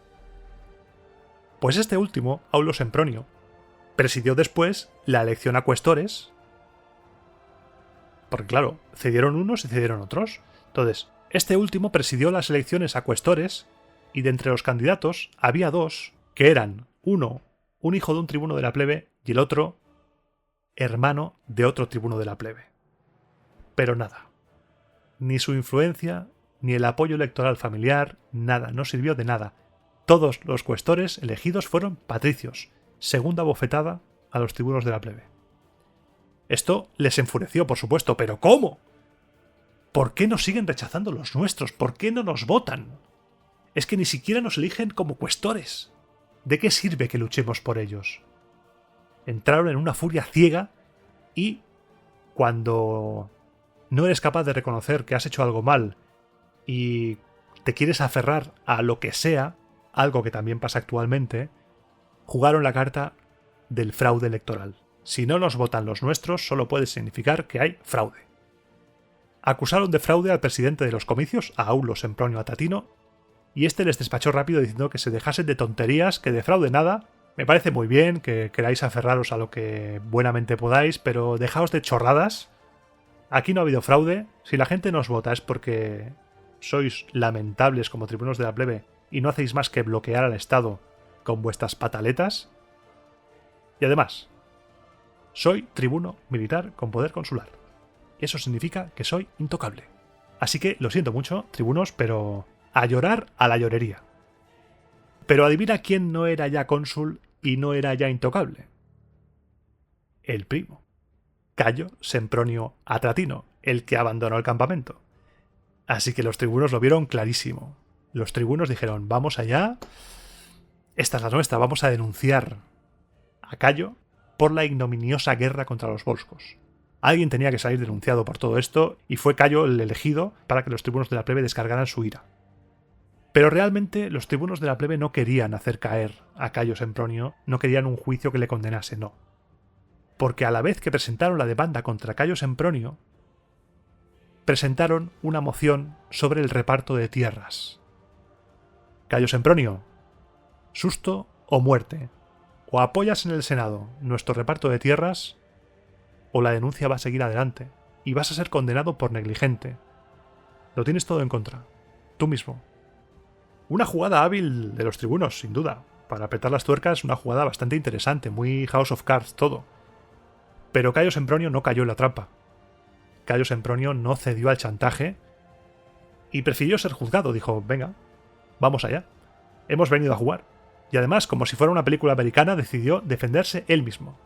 Pues este último, Aulo Sempronio, presidió después la elección a cuestores, porque claro, cedieron unos y cedieron otros. Entonces, este último presidió las elecciones a cuestores, y de entre los candidatos había 2, que eran, uno, un hijo de un tribuno de la plebe, y el otro, hermano de otro tribuno de la plebe. Pero nada, ni su influencia, ni el apoyo electoral familiar, nada, no sirvió de nada. Todos los cuestores elegidos fueron patricios, segunda bofetada a los tribunos de la plebe. Esto les enfureció, por supuesto, pero ¿cómo? ¿Por qué nos siguen rechazando los nuestros? ¿Por qué no nos votan? Es que ni siquiera nos eligen como cuestores. ¿De qué sirve que luchemos por ellos? Entraron en una furia ciega y, cuando no eres capaz de reconocer que has hecho algo mal y te quieres aferrar a lo que sea, algo que también pasa actualmente, jugaron la carta del fraude electoral. Si no nos votan los nuestros, solo puede significar que hay fraude. Acusaron de fraude al presidente de los comicios, a Aulo Sempronio Atratino, y este les despachó rápido diciendo que se dejasen de tonterías, que de fraude nada. Me parece muy bien que queráis aferraros a lo que buenamente podáis, pero dejaos de chorradas. Aquí no ha habido fraude. Si la gente nos vota es porque sois lamentables como tribunos de la plebe y no hacéis más que bloquear al Estado con vuestras pataletas. Y además, soy tribuno militar con poder consular. Eso significa que soy intocable. Así que lo siento mucho, tribunos, pero a llorar a la llorería. Pero adivina quién no era ya cónsul y no era ya intocable. El primo. Cayo Sempronio Atratino, el que abandonó el campamento. Así que los tribunos lo vieron clarísimo. Los tribunos dijeron: vamos allá, esta es la nuestra, vamos a denunciar a Cayo por la ignominiosa guerra contra los volscos. Alguien tenía que salir denunciado por todo esto, y fue Cayo el elegido para que los tribunos de la plebe descargaran su ira. Pero realmente los tribunos de la plebe no querían hacer caer a Cayo Sempronio, no querían un juicio que le condenase, no. Porque a la vez que presentaron la demanda contra Cayo Sempronio, presentaron una moción sobre el reparto de tierras. Cayo Sempronio, susto o muerte. O apoyas en el Senado nuestro reparto de tierras, o la denuncia va a seguir adelante y vas a ser condenado por negligente. Lo tienes todo en contra. Tú mismo. Una jugada hábil de los tribunos, sin duda. Para apretar las tuercas, una jugada bastante interesante, muy House of Cards todo. Pero Cayo Sempronio no cayó en la trampa. Cayo Sempronio no cedió al chantaje y prefirió ser juzgado. Dijo: venga, vamos allá. Hemos venido a jugar. Y además, como si fuera una película americana, decidió defenderse él mismo.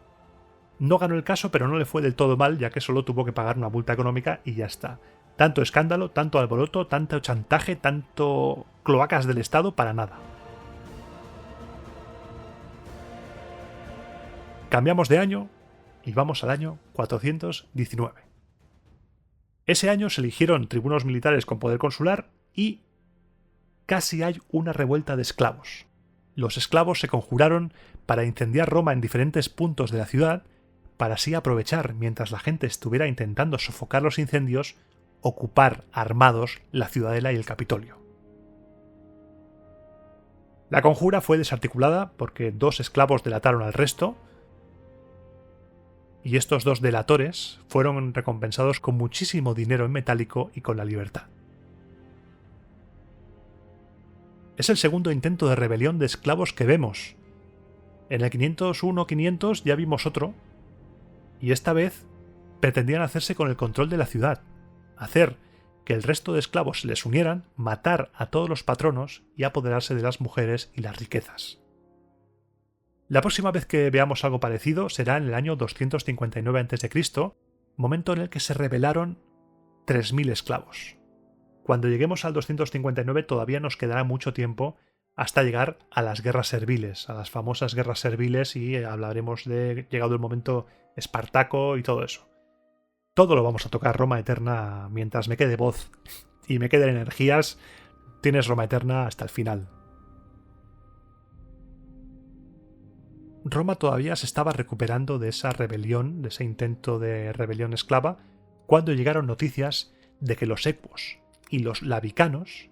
No ganó el caso, pero no le fue del todo mal, ya que solo tuvo que pagar una multa económica y ya está. Tanto escándalo, tanto alboroto, tanto chantaje, tanto cloacas del Estado para nada. Cambiamos de año y vamos al año 419. Ese año se eligieron tribunos militares con poder consular y casi hay una revuelta de esclavos. Los esclavos se conjuraron para incendiar Roma en diferentes puntos de la ciudad, para así aprovechar, mientras la gente estuviera intentando sofocar los incendios, ocupar armados la ciudadela y el Capitolio. La conjura fue desarticulada porque 2 esclavos delataron al resto, y estos 2 delatores fueron recompensados con muchísimo dinero en metálico y con la libertad. Es el segundo intento de rebelión de esclavos que vemos. En el 501-500 ya vimos otro, y esta vez pretendían hacerse con el control de la ciudad, hacer que el resto de esclavos se les unieran, matar a todos los patronos y apoderarse de las mujeres y las riquezas. La próxima vez que veamos algo parecido será en el año 259 a.C., momento en el que se rebelaron 3.000 esclavos. Cuando lleguemos al 259 todavía nos quedará mucho tiempo hasta llegar a las guerras serviles, a las famosas guerras serviles, y hablaremos de, llegado el momento, Espartaco y todo eso. Todo lo vamos a tocar Roma Eterna mientras me quede voz y me queden energías. Tienes Roma Eterna hasta el final. Roma todavía se estaba recuperando de esa rebelión, de ese intento de rebelión esclava, cuando llegaron noticias de que los equos y los labicanos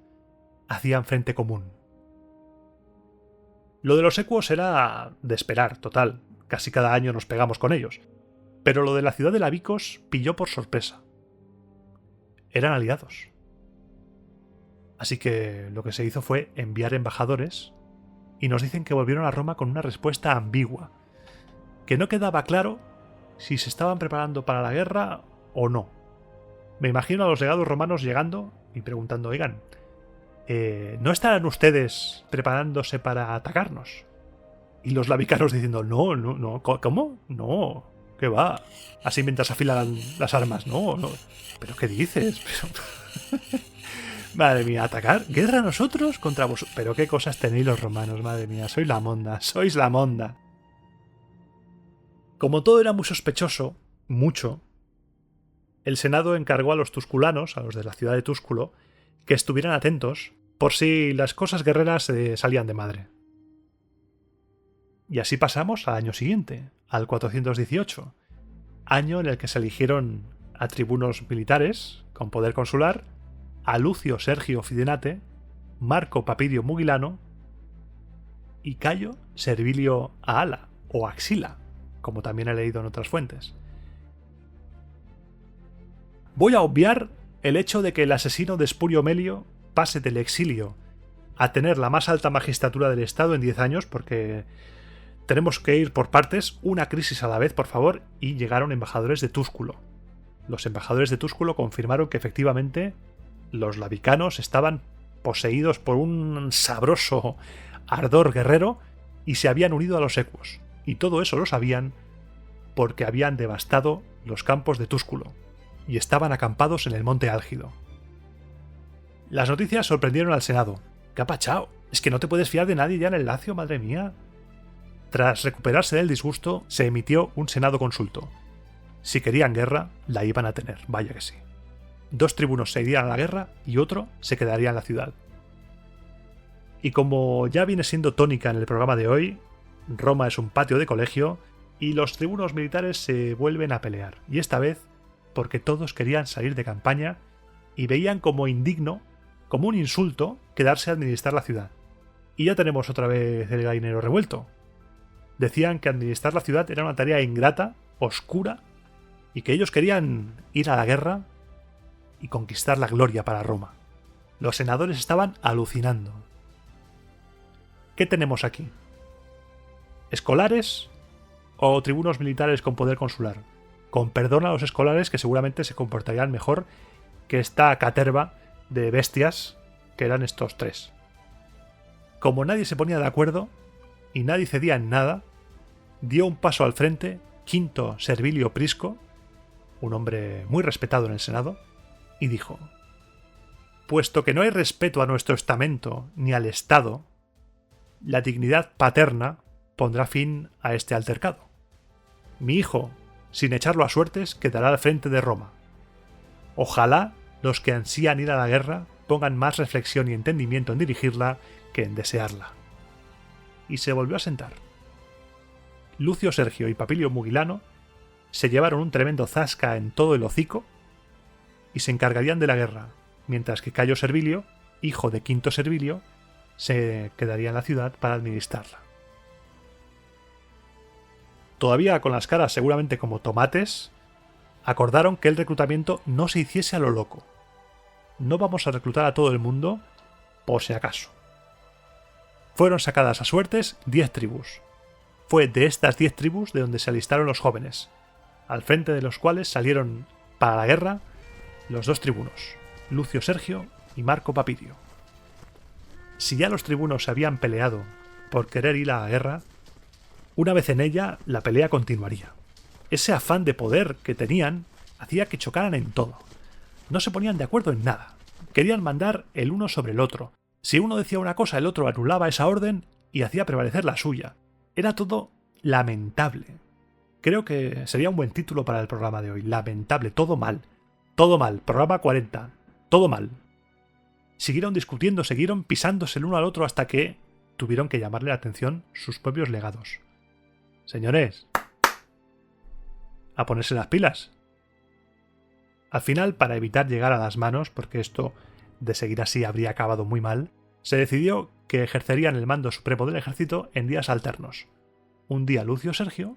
hacían frente común. Lo de los equos era de esperar, total, casi cada año nos pegamos con ellos, pero lo de la ciudad de Labicos pilló por sorpresa. Eran aliados. Así que lo que se hizo fue enviar embajadores, y nos dicen que volvieron a Roma con una respuesta ambigua, que no quedaba claro si se estaban preparando para la guerra o no. Me imagino a los legados romanos llegando y preguntando, oigan, ¿no estarán ustedes preparándose para atacarnos? Y los labicanos diciendo, no, ¿cómo? No, ¿qué va? Así mientras afilan las armas, no. ¿Pero qué dices? Madre mía, ¿atacar? ¿Guerra nosotros contra vosotros? Pero qué cosas tenéis los romanos, madre mía, sois la monda. Como todo era muy sospechoso, mucho, el Senado encargó a los tusculanos, a los de la ciudad de Túsculo, que estuvieran atentos por si las cosas guerreras salían de madre. Y así pasamos al año siguiente, al 418, año en el que se eligieron a tribunos militares con poder consular, a Lucio Sergio Fidenate, Marco Papirio Mugilano y Cayo Servilio Ahala, o Axila, como también he leído en otras fuentes. Voy a obviar el hecho de que el asesino de Espurio Melio pase del exilio a tener la más alta magistratura del Estado en 10 años, porque tenemos que ir por partes, una crisis a la vez, por favor, y llegaron embajadores de Túsculo. Los embajadores de Túsculo confirmaron que efectivamente los labicanos estaban poseídos por un sabroso ardor guerrero y se habían unido a los equos. Y todo eso lo sabían porque habían devastado los campos de Túsculo y estaban acampados en el monte Álgido. Las noticias sorprendieron al Senado. ¿Qué ha pachao? Es que no te puedes fiar de nadie ya en el Lacio, madre mía. Tras recuperarse del disgusto, se emitió un Senado consulto. Si querían guerra, la iban a tener, vaya que sí. 2 tribunos se irían a la guerra y otro se quedaría en la ciudad. Y como ya viene siendo tónica en el programa de hoy, Roma es un patio de colegio y los tribunos militares se vuelven a pelear. Y esta vez porque todos querían salir de campaña y veían como indigno, como un insulto, quedarse a administrar la ciudad. Y ya tenemos otra vez el gallinero revuelto. Decían que administrar la ciudad era una tarea ingrata, oscura, y que ellos querían ir a la guerra y conquistar la gloria para Roma. Los senadores estaban alucinando. ¿Qué tenemos aquí? ¿Escolares o tribunos militares con poder consular? Con perdón a los escolares, que seguramente se comportarían mejor que esta caterva de bestias que eran estos 3. Como nadie se ponía de acuerdo y nadie cedía en nada, dio un paso al frente Quinto Servilio Prisco, un hombre muy respetado en el Senado, y dijo: «Puesto que no hay respeto a nuestro estamento ni al Estado, la dignidad paterna pondrá fin a este altercado. Mi hijo, sin echarlo a suertes, quedará al frente de Roma. Ojalá los que ansían ir a la guerra pongan más reflexión y entendimiento en dirigirla que en desearla». Y se volvió a sentar. Lucio Sergio y Papilio Mugilano se llevaron un tremendo zasca en todo el hocico y se encargarían de la guerra, mientras que Cayo Servilio, hijo de Quinto Servilio, se quedaría en la ciudad para administrarla. Todavía con las caras seguramente como tomates, acordaron que el reclutamiento no se hiciese a lo loco. No vamos a reclutar a todo el mundo por si acaso. Fueron sacadas a suertes 10 tribus. Fue de estas 10 tribus de donde se alistaron los jóvenes, al frente de los cuales salieron para la guerra los 2 tribunos, Lucio Sergio y Marco Papilio. Si ya los tribunos se habían peleado por querer ir a la guerra, una vez en ella la pelea continuaría. Ese afán de poder que tenían hacía que chocaran en todo. No se ponían de acuerdo en nada. Querían mandar el uno sobre el otro. Si uno decía una cosa, el otro anulaba esa orden y hacía prevalecer la suya. Era todo lamentable. Creo que sería un buen título para el programa de hoy. Lamentable, todo mal. Todo mal. Programa 40. Todo mal. Siguieron discutiendo, siguieron pisándose el uno al otro hasta que tuvieron que llamarle la atención sus propios legados. Señores, a ponerse las pilas. Al final, para evitar llegar a las manos, porque esto de seguir así habría acabado muy mal, se decidió que ejercerían el mando supremo del ejército en días alternos. Un día Lucio Sergio,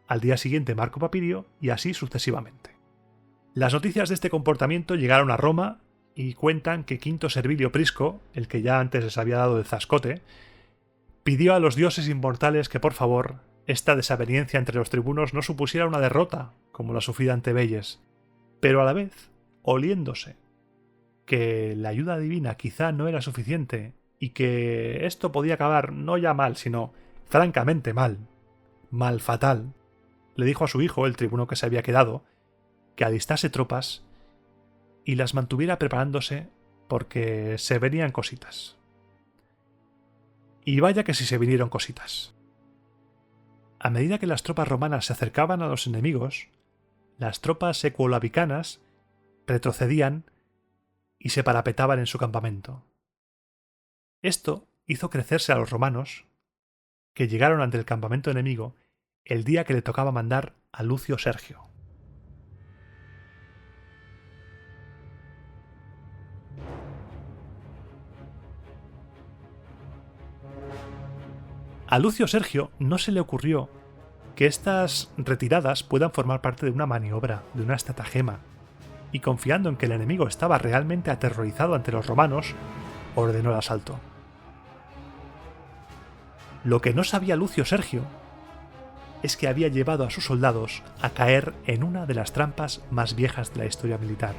al día siguiente Marco Papilio y así sucesivamente. Las noticias de este comportamiento llegaron a Roma y cuentan que Quinto Servilio Prisco, el que ya antes les había dado el zascote, pidió a los dioses inmortales que por favor esta desaveniencia entre los tribunos no supusiera una derrota como la sufrida ante Veyes, pero a la vez, oliéndose que la ayuda divina quizá no era suficiente y que esto podía acabar no ya mal, sino francamente mal, mal fatal, le dijo a su hijo, el tribuno que se había quedado, que alistase tropas y las mantuviera preparándose porque se venían cositas. Y vaya que si se vinieron cositas. A medida que las tropas romanas se acercaban a los enemigos, las tropas ecuolabicanas retrocedían y se parapetaban en su campamento. Esto hizo crecerse a los romanos, que llegaron ante el campamento enemigo el día que le tocaba mandar a Lucio Sergio. A Lucio Sergio no se le ocurrió que estas retiradas puedan formar parte de una maniobra, de una estratagema, y confiando en que el enemigo estaba realmente aterrorizado ante los romanos, ordenó el asalto. Lo que no sabía Lucio Sergio es que había llevado a sus soldados a caer en una de las trampas más viejas de la historia militar.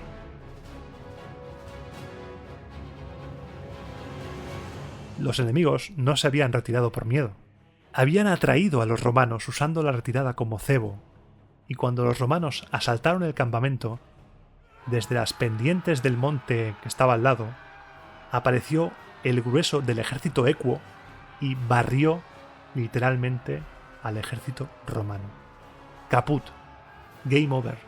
Los enemigos no se habían retirado por miedo. Habían atraído a los romanos usando la retirada como cebo, y cuando los romanos asaltaron el campamento, desde las pendientes del monte que estaba al lado, apareció el grueso del ejército ecuo y barrió literalmente al ejército romano. Caput. Game over.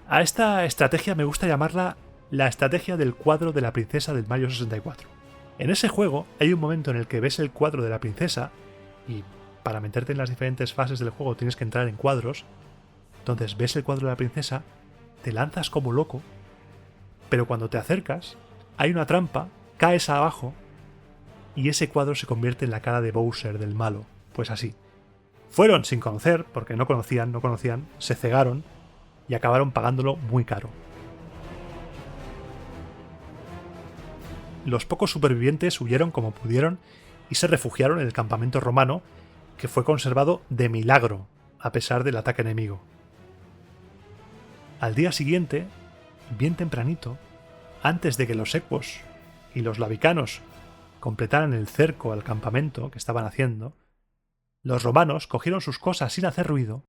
A esta estrategia me gusta llamarla la estrategia del cuadro de la princesa del Mayo 64. En ese juego hay un momento en el que ves el cuadro de la princesa y para meterte en las diferentes fases del juego tienes que entrar en cuadros. Entonces ves el cuadro de la princesa, te lanzas como loco, pero cuando te acercas hay una trampa, caes abajo y ese cuadro se convierte en la cara de Bowser, del malo. Pues así. Fueron sin conocer, porque no conocían, se cegaron y acabaron pagándolo muy caro. Los pocos supervivientes huyeron como pudieron y se refugiaron en el campamento romano, que fue conservado de milagro, a pesar del ataque enemigo. Al día siguiente, bien tempranito, antes de que los ecuos y los labicanos completaran el cerco al campamento que estaban haciendo, los romanos cogieron sus cosas sin hacer ruido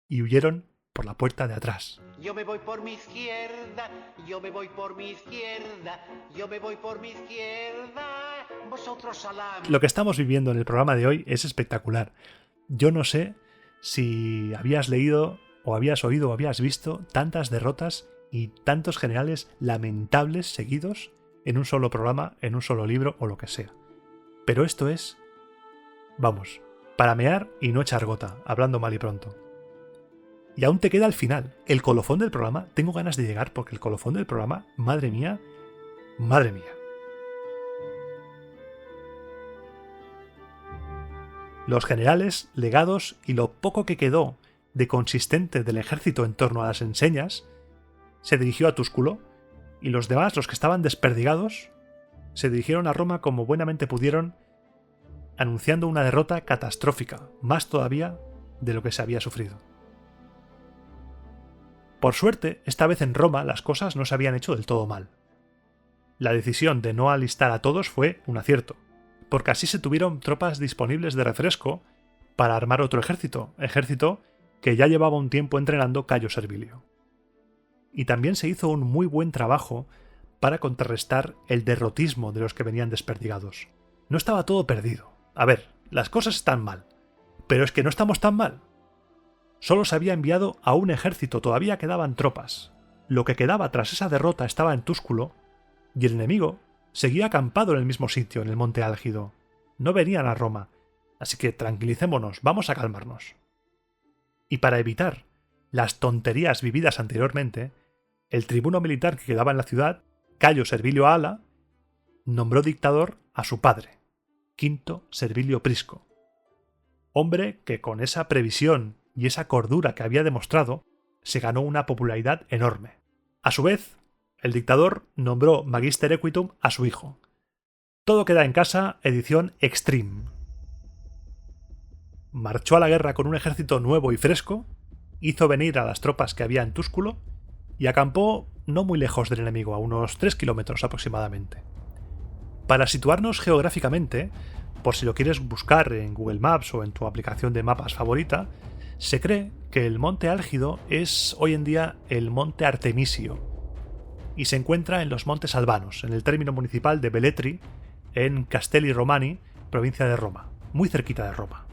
y huyeron por la puerta de atrás. Yo me voy por mi izquierda, yo me voy por mi izquierda, yo me voy por mi izquierda, vosotros a la... Lo que estamos viviendo en el programa de hoy es espectacular. Yo no sé si habías leído o habías oído o habías visto tantas derrotas y tantos generales lamentables seguidos en un solo programa, en un solo libro o lo que sea. Pero esto es, vamos, para mear y no echar gota, hablando mal y pronto. Y aún te queda el final, el colofón del programa. Tengo ganas de llegar porque el colofón del programa, madre mía, madre mía. Los generales, legados y lo poco que quedó de consistente del ejército en torno a las enseñas, se dirigió a Túsculo, y los demás, los que estaban desperdigados, se dirigieron a Roma como buenamente pudieron, anunciando una derrota catastrófica, más todavía de lo que se había sufrido. Por suerte, esta vez en Roma las cosas no se habían hecho del todo mal. La decisión de no alistar a todos fue un acierto, porque así se tuvieron tropas disponibles de refresco para armar otro ejército que ya llevaba un tiempo entrenando Cayo Servilio. Y también se hizo un muy buen trabajo para contrarrestar el derrotismo de los que venían desperdigados. No estaba todo perdido. A ver, las cosas están mal, pero es que no estamos tan mal. Solo se había enviado a un ejército, todavía quedaban tropas. Lo que quedaba tras esa derrota estaba en Túsculo, y el enemigo seguía acampado en el mismo sitio, en el Monte Álgido. No venían a Roma, así que tranquilicémonos, vamos a calmarnos. Y para evitar las tonterías vividas anteriormente, el tribuno militar que quedaba en la ciudad, Cayo Servilio Ala, nombró dictador a su padre, Quinto Servilio Prisco, hombre que con esa previsión y esa cordura que había demostrado se ganó una popularidad enorme. A su vez, el dictador nombró Magister Equitum a su hijo. Todo queda en casa, edición Extreme. Marchó a la guerra con un ejército nuevo y fresco, hizo venir a las tropas que había en Túsculo y acampó no muy lejos del enemigo, a unos 3 kilómetros aproximadamente. Para situarnos geográficamente, por si lo quieres buscar en Google Maps o en tu aplicación de mapas favorita, se cree que el Monte Álgido es hoy en día el Monte Artemisio y se encuentra en los Montes Albanos, en el término municipal de Velletri, en Castelli Romani, provincia de Roma, muy cerquita de Roma.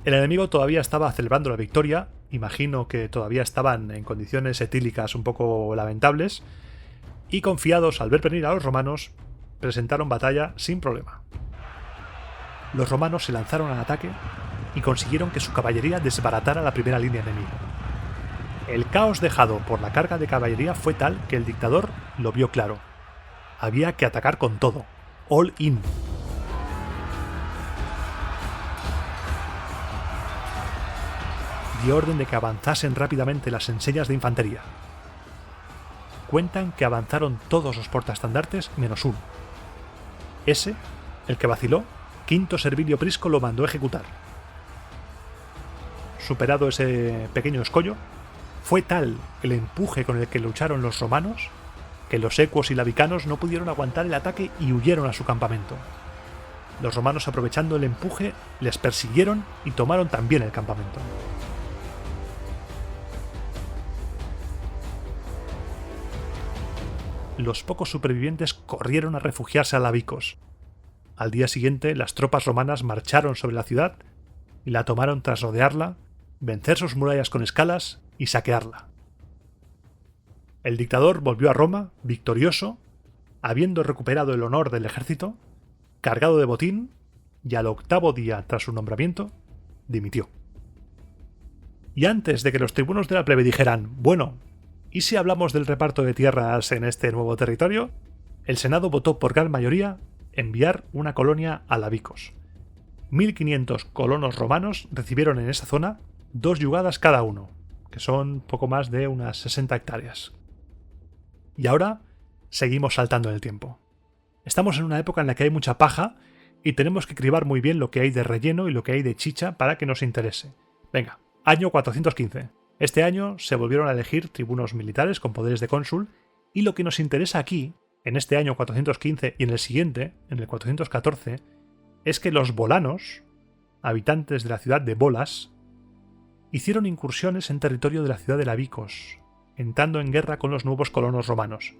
El enemigo todavía estaba celebrando la victoria, imagino que todavía estaban en condiciones etílicas un poco lamentables, y confiados al ver venir a los romanos, presentaron batalla sin problema. Los romanos se lanzaron al ataque y consiguieron que su caballería desbaratara la primera línea enemiga. El caos dejado por la carga de caballería fue tal que el dictador lo vio claro. Había que atacar con todo, all in. Dio orden de que avanzasen rápidamente las enseñas de infantería. Cuentan que avanzaron todos los portaestandartes menos uno. Ese, el que vaciló, Quinto Servilio Prisco lo mandó ejecutar. Superado ese pequeño escollo, fue tal el empuje con el que lucharon los romanos que los ecuos y labicanos no pudieron aguantar el ataque y huyeron a su campamento. Los romanos, aprovechando el empuje, les persiguieron y tomaron también el campamento. Los pocos supervivientes corrieron a refugiarse a Labicos. Al día siguiente, las tropas romanas marcharon sobre la ciudad y la tomaron tras rodearla, vencer sus murallas con escalas y saquearla. El dictador volvió a Roma, victorioso, habiendo recuperado el honor del ejército, cargado de botín, y al 8º día tras su nombramiento, dimitió. Y antes de que los tribunos de la plebe dijeran, bueno, ¿y si hablamos del reparto de tierras en este nuevo territorio?, el Senado votó por gran mayoría enviar una colonia a Labicos. 1500 colonos romanos recibieron en esa zona 2 yugadas cada uno, que son poco más de unas 60 hectáreas. Y ahora seguimos saltando en el tiempo. Estamos en una época en la que hay mucha paja y tenemos que cribar muy bien lo que hay de relleno y lo que hay de chicha para que nos interese. Venga, año 415. Este año se volvieron a elegir tribunos militares con poderes de cónsul, y lo que nos interesa aquí, en este año 415 y en el siguiente, en el 414, es que los bolanos, habitantes de la ciudad de Bolas, hicieron incursiones en territorio de la ciudad de Labicos, entrando en guerra con los nuevos colonos romanos.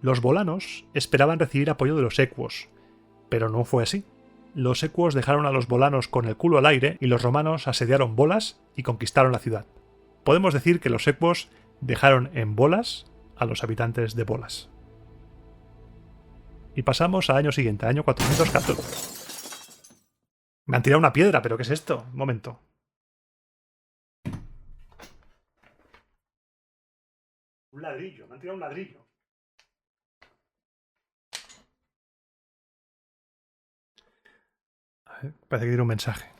Los volanos esperaban recibir apoyo de los ecuos, pero no fue así. Los ecuos dejaron a los volanos con el culo al aire y los romanos asediaron Bolas y conquistaron la ciudad. Podemos decir que los ecuos dejaron en bolas a los habitantes de Bolas. Y pasamos al año siguiente, año 414. Me han tirado una piedra, ¿pero qué es esto? Un momento. Un ladrillo, me han tirado un ladrillo. A ver, parece que tiene un mensaje.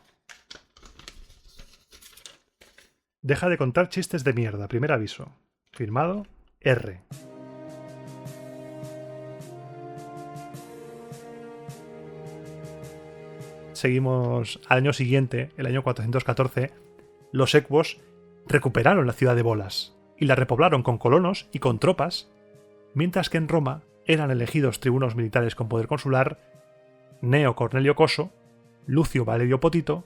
Deja de contar chistes de mierda, primer aviso. Firmado R. Seguimos al año siguiente, el año 414, los ecuos recuperaron la ciudad de Bolas y la repoblaron con colonos y con tropas, mientras que en Roma eran elegidos tribunos militares con poder consular Gneo Cornelio Coso, Lucio Valerio Potito,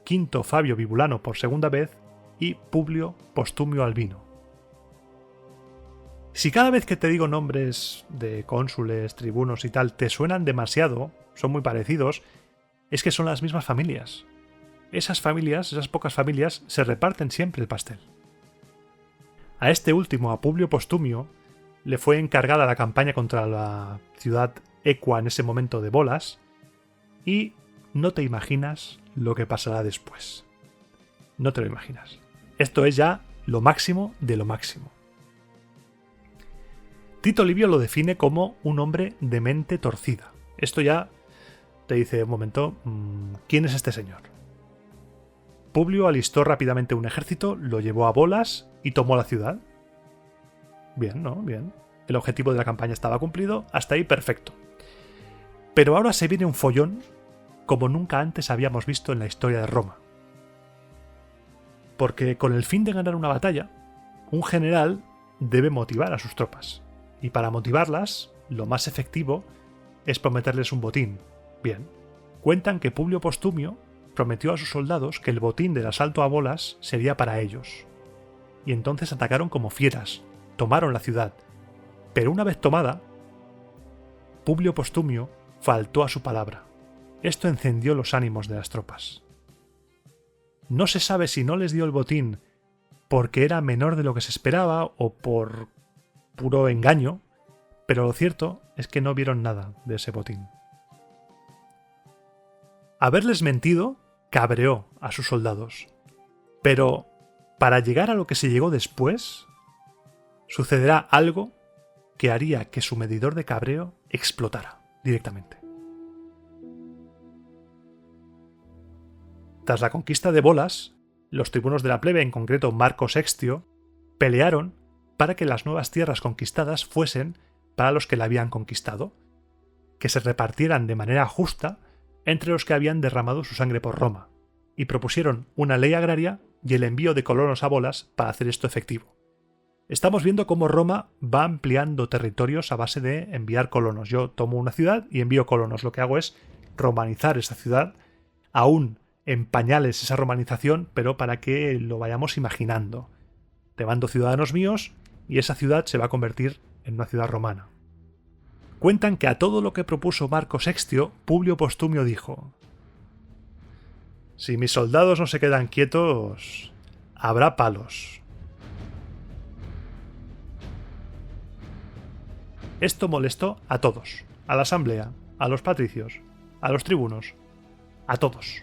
Quinto Fabio Bibulano por segunda vez y Publio Postumio Albino. Si cada vez que te digo nombres de cónsules, tribunos y tal te suenan demasiado, son muy parecidos, es que son las mismas familias. Esas familias, esas pocas familias, se reparten siempre el pastel. A este último, a Publio Postumio, le fue encargada la campaña contra la ciudad ecua en ese momento de Bolas, y no te imaginas lo que pasará después. No te lo imaginas. Esto es ya lo máximo de lo máximo. Tito Livio lo define como un hombre de mente torcida. Esto ya te dice, un momento, ¿quién es este señor? Publio alistó rápidamente un ejército, lo llevó a Bolas y tomó la ciudad. Bien, ¿no? Bien. El objetivo de la campaña estaba cumplido, hasta ahí perfecto. Pero ahora se viene un follón como nunca antes habíamos visto en la historia de Roma. Porque con el fin de ganar una batalla, un general debe motivar a sus tropas. Y para motivarlas, lo más efectivo es prometerles un botín. Bien, cuentan que Publio Postumio prometió a sus soldados que el botín del asalto a Bolas sería para ellos. Y entonces atacaron como fieras, tomaron la ciudad. Pero una vez tomada, Publio Postumio faltó a su palabra. Esto encendió los ánimos de las tropas. No se sabe si no les dio el botín porque era menor de lo que se esperaba o por puro engaño, pero lo cierto es que no vieron nada de ese botín. Haberles mentido cabreó a sus soldados, pero para llegar a lo que se llegó después, sucederá algo que haría que su medidor de cabreo explotara directamente. Tras la conquista de Bolas, los tribunos de la plebe, en concreto Marco Sextio, pelearon para que las nuevas tierras conquistadas fuesen para los que la habían conquistado, que se repartieran de manera justa entre los que habían derramado su sangre por Roma, y propusieron una ley agraria y el envío de colonos a Bolas para hacer esto efectivo. Estamos viendo cómo Roma va ampliando territorios a base de enviar colonos. Yo tomo una ciudad y envío colonos. Lo que hago es romanizar esa ciudad, aún en pañales esa romanización, pero para que lo vayamos imaginando. Te mando ciudadanos míos y esa ciudad se va a convertir en una ciudad romana. Cuentan que a todo lo que propuso Marco Sextio, Publio Postumio dijo: si mis soldados no se quedan quietos, habrá palos. Esto molestó a todos, a la asamblea, a los patricios, a los tribunos, a todos.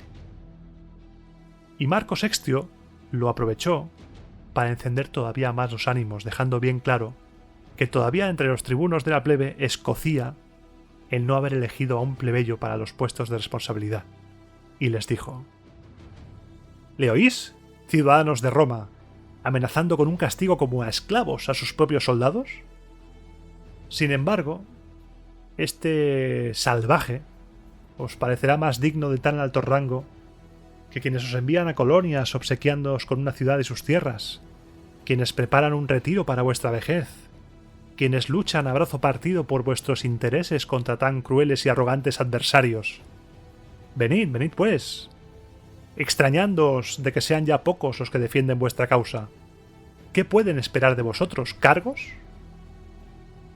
Y Marco Sextio lo aprovechó para encender todavía más los ánimos, dejando bien claro que todavía entre los tribunos de la plebe escocía el no haber elegido a un plebeyo para los puestos de responsabilidad. Y les dijo: ¿le oís, ciudadanos de Roma, amenazando con un castigo como a esclavos a sus propios soldados? Sin embargo, este salvaje os parecerá más digno de tan alto rango que quienes os envían a colonias obsequiándoos con una ciudad y sus tierras, quienes preparan un retiro para vuestra vejez, quienes luchan a brazo partido por vuestros intereses contra tan crueles y arrogantes adversarios. Venid, venid pues. extrañándoos de que sean ya pocos los que defienden vuestra causa. ¿Qué pueden esperar de vosotros? ¿Cargos?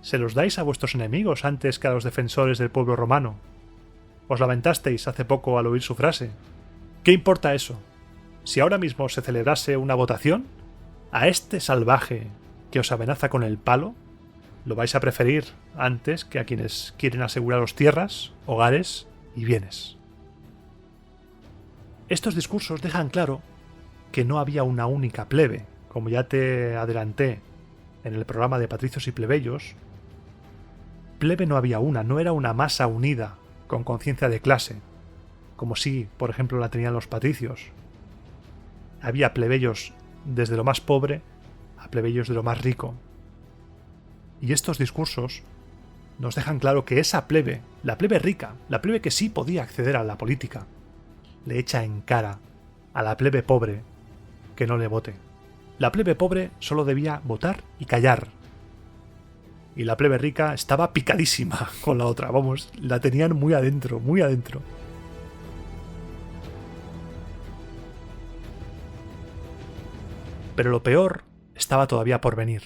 Se los dais a vuestros enemigos antes que a los defensores del pueblo romano. Os lamentasteis hace poco al oír su frase. ¿Qué importa eso? Si ahora mismo se celebrase una votación, a este salvaje que os amenaza con el palo, lo vais a preferir antes que a quienes quieren aseguraros tierras, hogares y bienes. Estos discursos dejan claro que no había una única plebe, como ya te adelanté en el programa de Patricios y Plebeyos. Plebe no había una, no era una masa unida, con conciencia de clase, como si, por ejemplo, la tenían los patricios. Había plebeyos desde lo más pobre a plebeyos de lo más rico. Y estos discursos nos dejan claro que esa plebe, la plebe rica, la plebe que sí podía acceder a la política, le echa en cara a la plebe pobre que no le vote. La plebe pobre solo debía votar y callar. Y la plebe rica estaba picadísima con la otra, vamos, la tenían muy adentro, muy adentro. Pero lo peor estaba todavía por venir.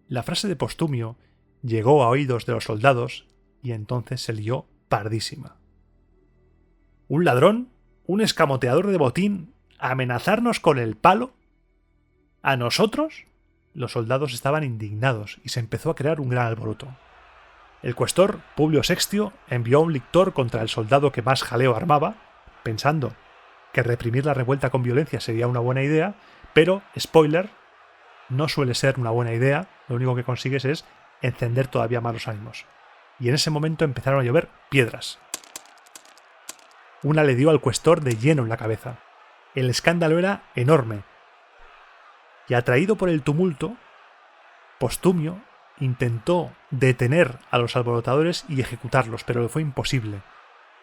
La frase de Postumio llegó a oídos de los soldados y entonces se lió pardísima. ¿Un ladrón? ¿Un escamoteador de botín? ¿Amenazarnos con el palo? ¿A nosotros? Los soldados estaban indignados y se empezó a crear un gran alboroto. El cuestor, Publio Sextio, envió a un lictor contra el soldado que más jaleo armaba, pensando que reprimir la revuelta con violencia sería una buena idea, pero, spoiler, no suele ser una buena idea, lo único que consigues es encender todavía más los ánimos. Y en ese momento empezaron a llover piedras. Una le dio al cuestor de lleno en la cabeza. El escándalo era enorme. Y atraído por el tumulto, Postumio intentó detener a los alborotadores y ejecutarlos, pero le fue imposible.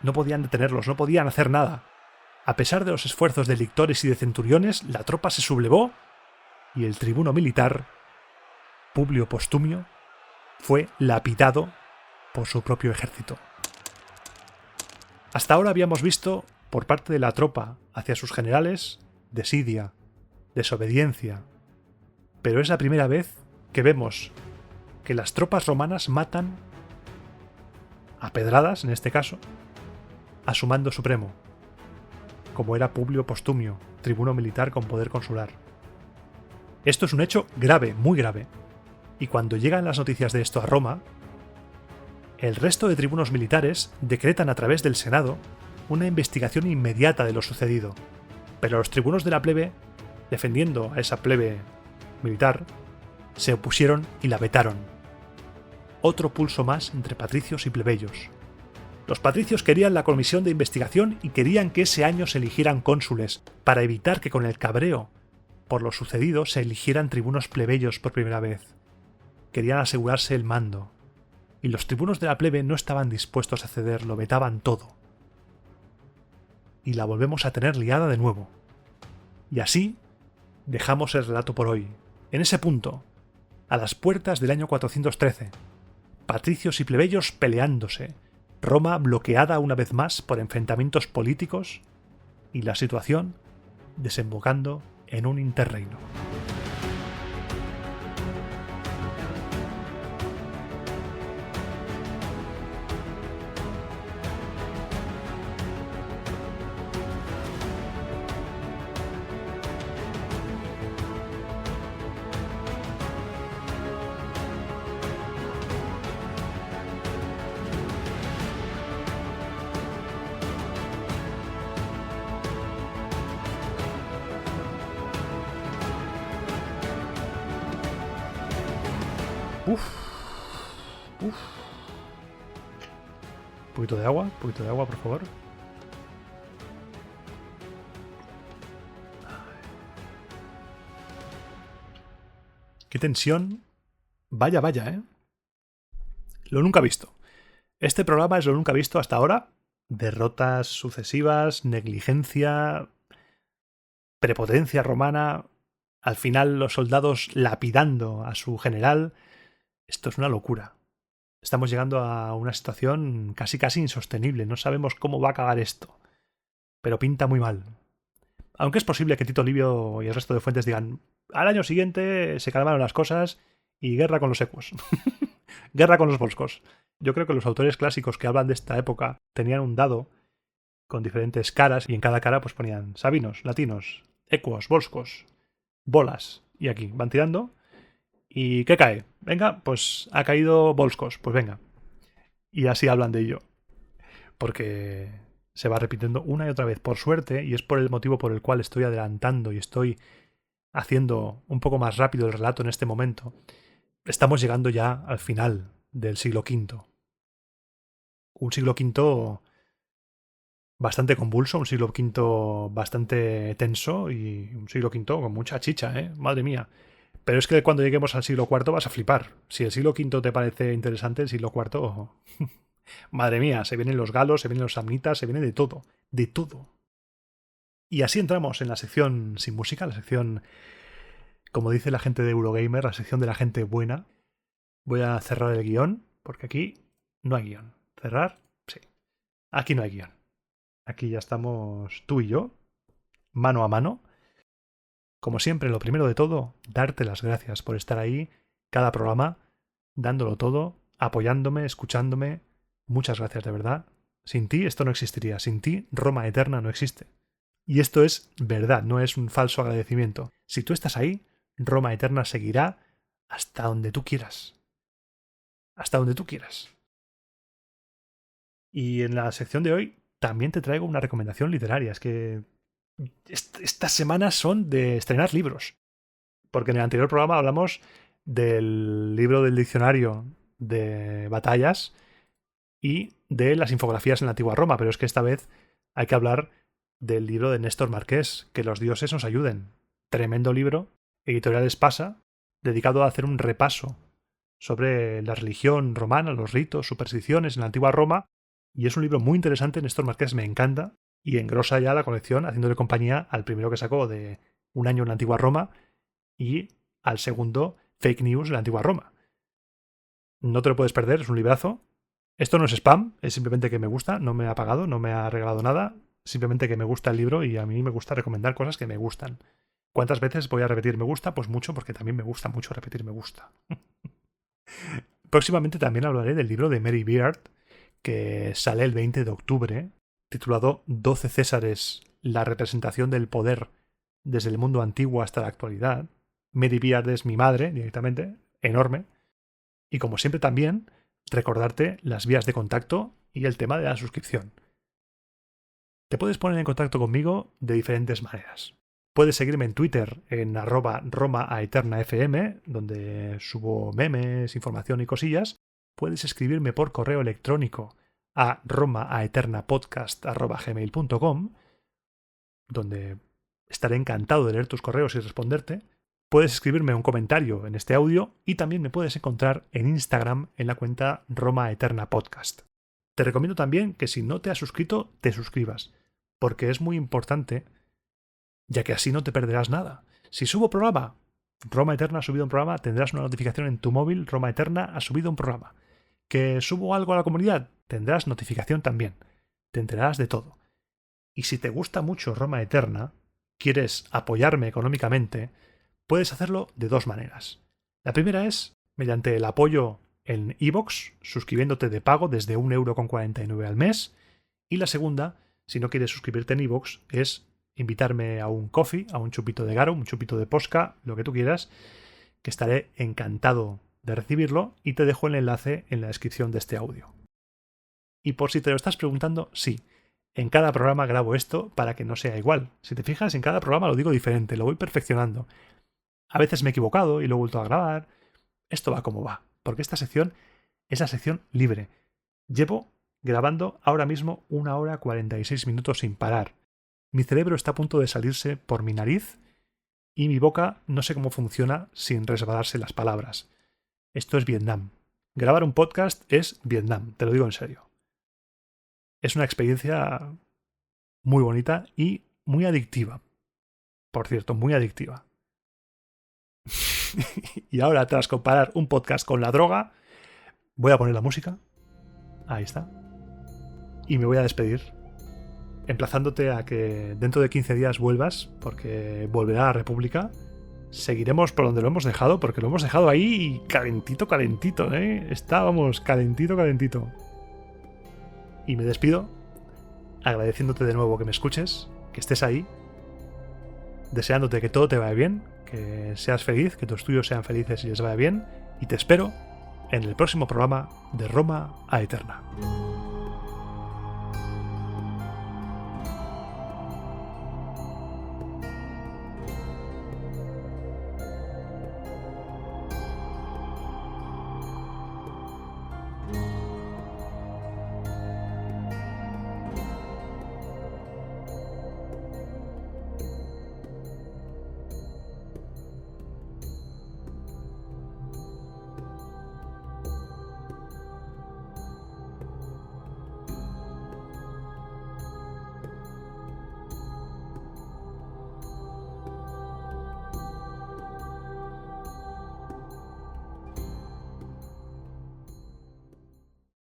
No podían detenerlos, no podían hacer nada. A pesar de los esfuerzos de lictores y de centuriones, la tropa se sublevó y el tribuno militar, Publio Postumio, fue lapidado por su propio ejército. Hasta ahora habíamos visto, por parte de la tropa hacia sus generales, desidia, desobediencia, pero es la primera vez que vemos que las tropas romanas matan, a pedradas en este caso, a su mando supremo, como era Publio Postumio, tribuno militar con poder consular. Esto es un hecho grave, muy grave, y cuando llegan las noticias de esto a Roma, el resto de tribunos militares decretan a través del Senado una investigación inmediata de lo sucedido, pero los tribunos de la plebe, defendiendo a esa plebe militar, se opusieron y la vetaron. Otro pulso más entre patricios y plebeyos. Los patricios querían la comisión de investigación y querían que ese año se eligieran cónsules, para evitar que con el cabreo por lo sucedido se eligieran tribunos plebeyos por primera vez. Querían asegurarse el mando. Y los tribunos de la plebe no estaban dispuestos a ceder, lo vetaban todo. Y la volvemos a tener liada de nuevo. Y así dejamos el relato por hoy. En ese punto, a las puertas del año 413, patricios y plebeyos peleándose, Roma bloqueada una vez más por enfrentamientos políticos y la situación desembocando en un interreino. Un poquito de agua, por favor. Qué tensión. Vaya, vaya, ¿eh? Lo nunca visto. Este programa es lo nunca visto hasta ahora. Derrotas sucesivas, negligencia, prepotencia romana, al final los soldados lapidando a su general. Esto es una locura. Estamos llegando a una situación casi insostenible. No sabemos cómo va a acabar esto. Pero pinta muy mal. Aunque es posible que Tito Livio y el resto de fuentes digan al año siguiente se calmaron las cosas y guerra con los ecuos. Guerra con los volscos. Yo creo que los autores clásicos que hablan de esta época tenían un dado con diferentes caras y en cada cara pues ponían sabinos, latinos, ecuos, volscos, bolas. Y aquí van tirando. ¿Y qué cae? Venga, pues ha caído volscos. Pues venga. Y así hablan de ello. Porque se va repitiendo una y otra vez. Por suerte, y es por el motivo por el cual estoy adelantando y estoy haciendo un poco más rápido el relato en este momento, estamos llegando ya al final del siglo V. Un siglo V bastante convulso, un siglo V bastante tenso y un siglo V con mucha chicha, ¿eh? Madre mía. Pero es que cuando lleguemos al siglo IV vas a flipar. Si el siglo V te parece interesante, el siglo IV... Madre mía, se vienen los galos, se vienen los samnitas, se viene de todo. De todo. Y así entramos en la sección sin música, la sección, como dice la gente de Eurogamer, la sección de la gente buena. Voy a cerrar el guión, porque aquí no hay guión. ¿Cerrar? Sí. Aquí no hay guión. Aquí ya estamos tú y yo, mano a mano. Como siempre, lo primero de todo, darte las gracias por estar ahí, cada programa, dándolo todo, apoyándome, escuchándome. Muchas gracias, de verdad. Sin ti esto no existiría. Sin ti, Roma Eterna no existe. Y esto es verdad, no es un falso agradecimiento. Si tú estás ahí, Roma Eterna seguirá hasta donde tú quieras. Hasta donde tú quieras. Y en la sección de hoy también te traigo una recomendación literaria. Es que estas semanas son de estrenar libros. Porque en el anterior programa hablamos del libro del diccionario de batallas y de las infografías en la antigua Roma. Pero es que esta vez hay que hablar del libro de Néstor Marqués, Que los dioses nos ayuden. Tremendo libro, editorial Espasa, dedicado a hacer un repaso sobre la religión romana, los ritos, supersticiones en la antigua Roma. Y es un libro muy interesante, Néstor Marqués me encanta, y engrosa ya la colección haciéndole compañía al primero que sacó de Un año en la antigua Roma y al segundo Fake News en la antigua Roma. No te lo puedes perder, es un librazo. Esto no es spam, es simplemente que me gusta, no me ha pagado, no me ha regalado nada, simplemente que me gusta el libro y a mí me gusta recomendar cosas que me gustan. ¿Cuántas veces voy a repetir me gusta? Pues mucho, porque también me gusta mucho repetir me gusta. Próximamente también hablaré del libro de Mary Beard, que sale el 20 de octubre, titulado 12 Césares, la representación del poder desde el mundo antiguo hasta la actualidad. Mary Beard es mi madre, directamente, enorme. Y como siempre también, recordarte las vías de contacto y el tema de la suscripción. Te puedes poner en contacto conmigo de diferentes maneras. Puedes seguirme en Twitter en @RomaAeternafm, donde subo memes, información y cosillas. Puedes escribirme por correo electrónico a romaaeternapodcast@gmail.com, donde estaré encantado de leer tus correos y responderte. Puedes escribirme un comentario en este audio y también me puedes encontrar en Instagram en la cuenta Roma Eterna Podcast. Te recomiendo también que si no te has suscrito, te suscribas, porque es muy importante, ya que así no te perderás nada. Si subo programa, Roma Eterna ha subido un programa, tendrás una notificación en tu móvil, Roma Eterna ha subido un programa. Que subo algo a la comunidad, tendrás notificación también. Te enterarás de todo. Y si te gusta mucho Roma Eterna, quieres apoyarme económicamente, puedes hacerlo de dos maneras. La primera es mediante el apoyo en iVoox, suscribiéndote de pago desde 1,49 € al mes. Y la segunda, si no quieres suscribirte en iVoox, es invitarme a un coffee, a un chupito de garo, un chupito de posca, lo que tú quieras, que estaré encantado de recibirlo y te dejo el enlace en la descripción de este audio. Y por si te lo estás preguntando, sí, en cada programa grabo esto para que no sea igual. Si te fijas, en cada programa lo digo diferente, lo voy perfeccionando. A veces me he equivocado y lo he vuelto a grabar. Esto va como va, porque esta sección es la sección libre. Llevo grabando ahora mismo 1 hora 46 minutos sin parar. Mi cerebro está a punto de salirse por mi nariz y mi boca no sé cómo funciona sin resbalarse las palabras. Esto es Vietnam. Grabar un podcast es Vietnam, te lo digo en serio. Es una experiencia muy bonita y muy adictiva. Por cierto, muy adictiva. Y ahora, tras comparar un podcast con la droga, voy a poner la música. Ahí está. Y me voy a despedir. emplazándote a que dentro de 15 días vuelvas, porque volverá a la República. Seguiremos por donde lo hemos dejado, porque lo hemos dejado ahí calentito, calentito, ¿eh? Estábamos calentito, calentito. Y me despido, agradeciéndote de nuevo que me escuches, que estés ahí, deseándote que todo te vaya bien, que seas feliz, que tus tuyos sean felices y les vaya bien, y te espero en el próximo programa de Roma a Eterna.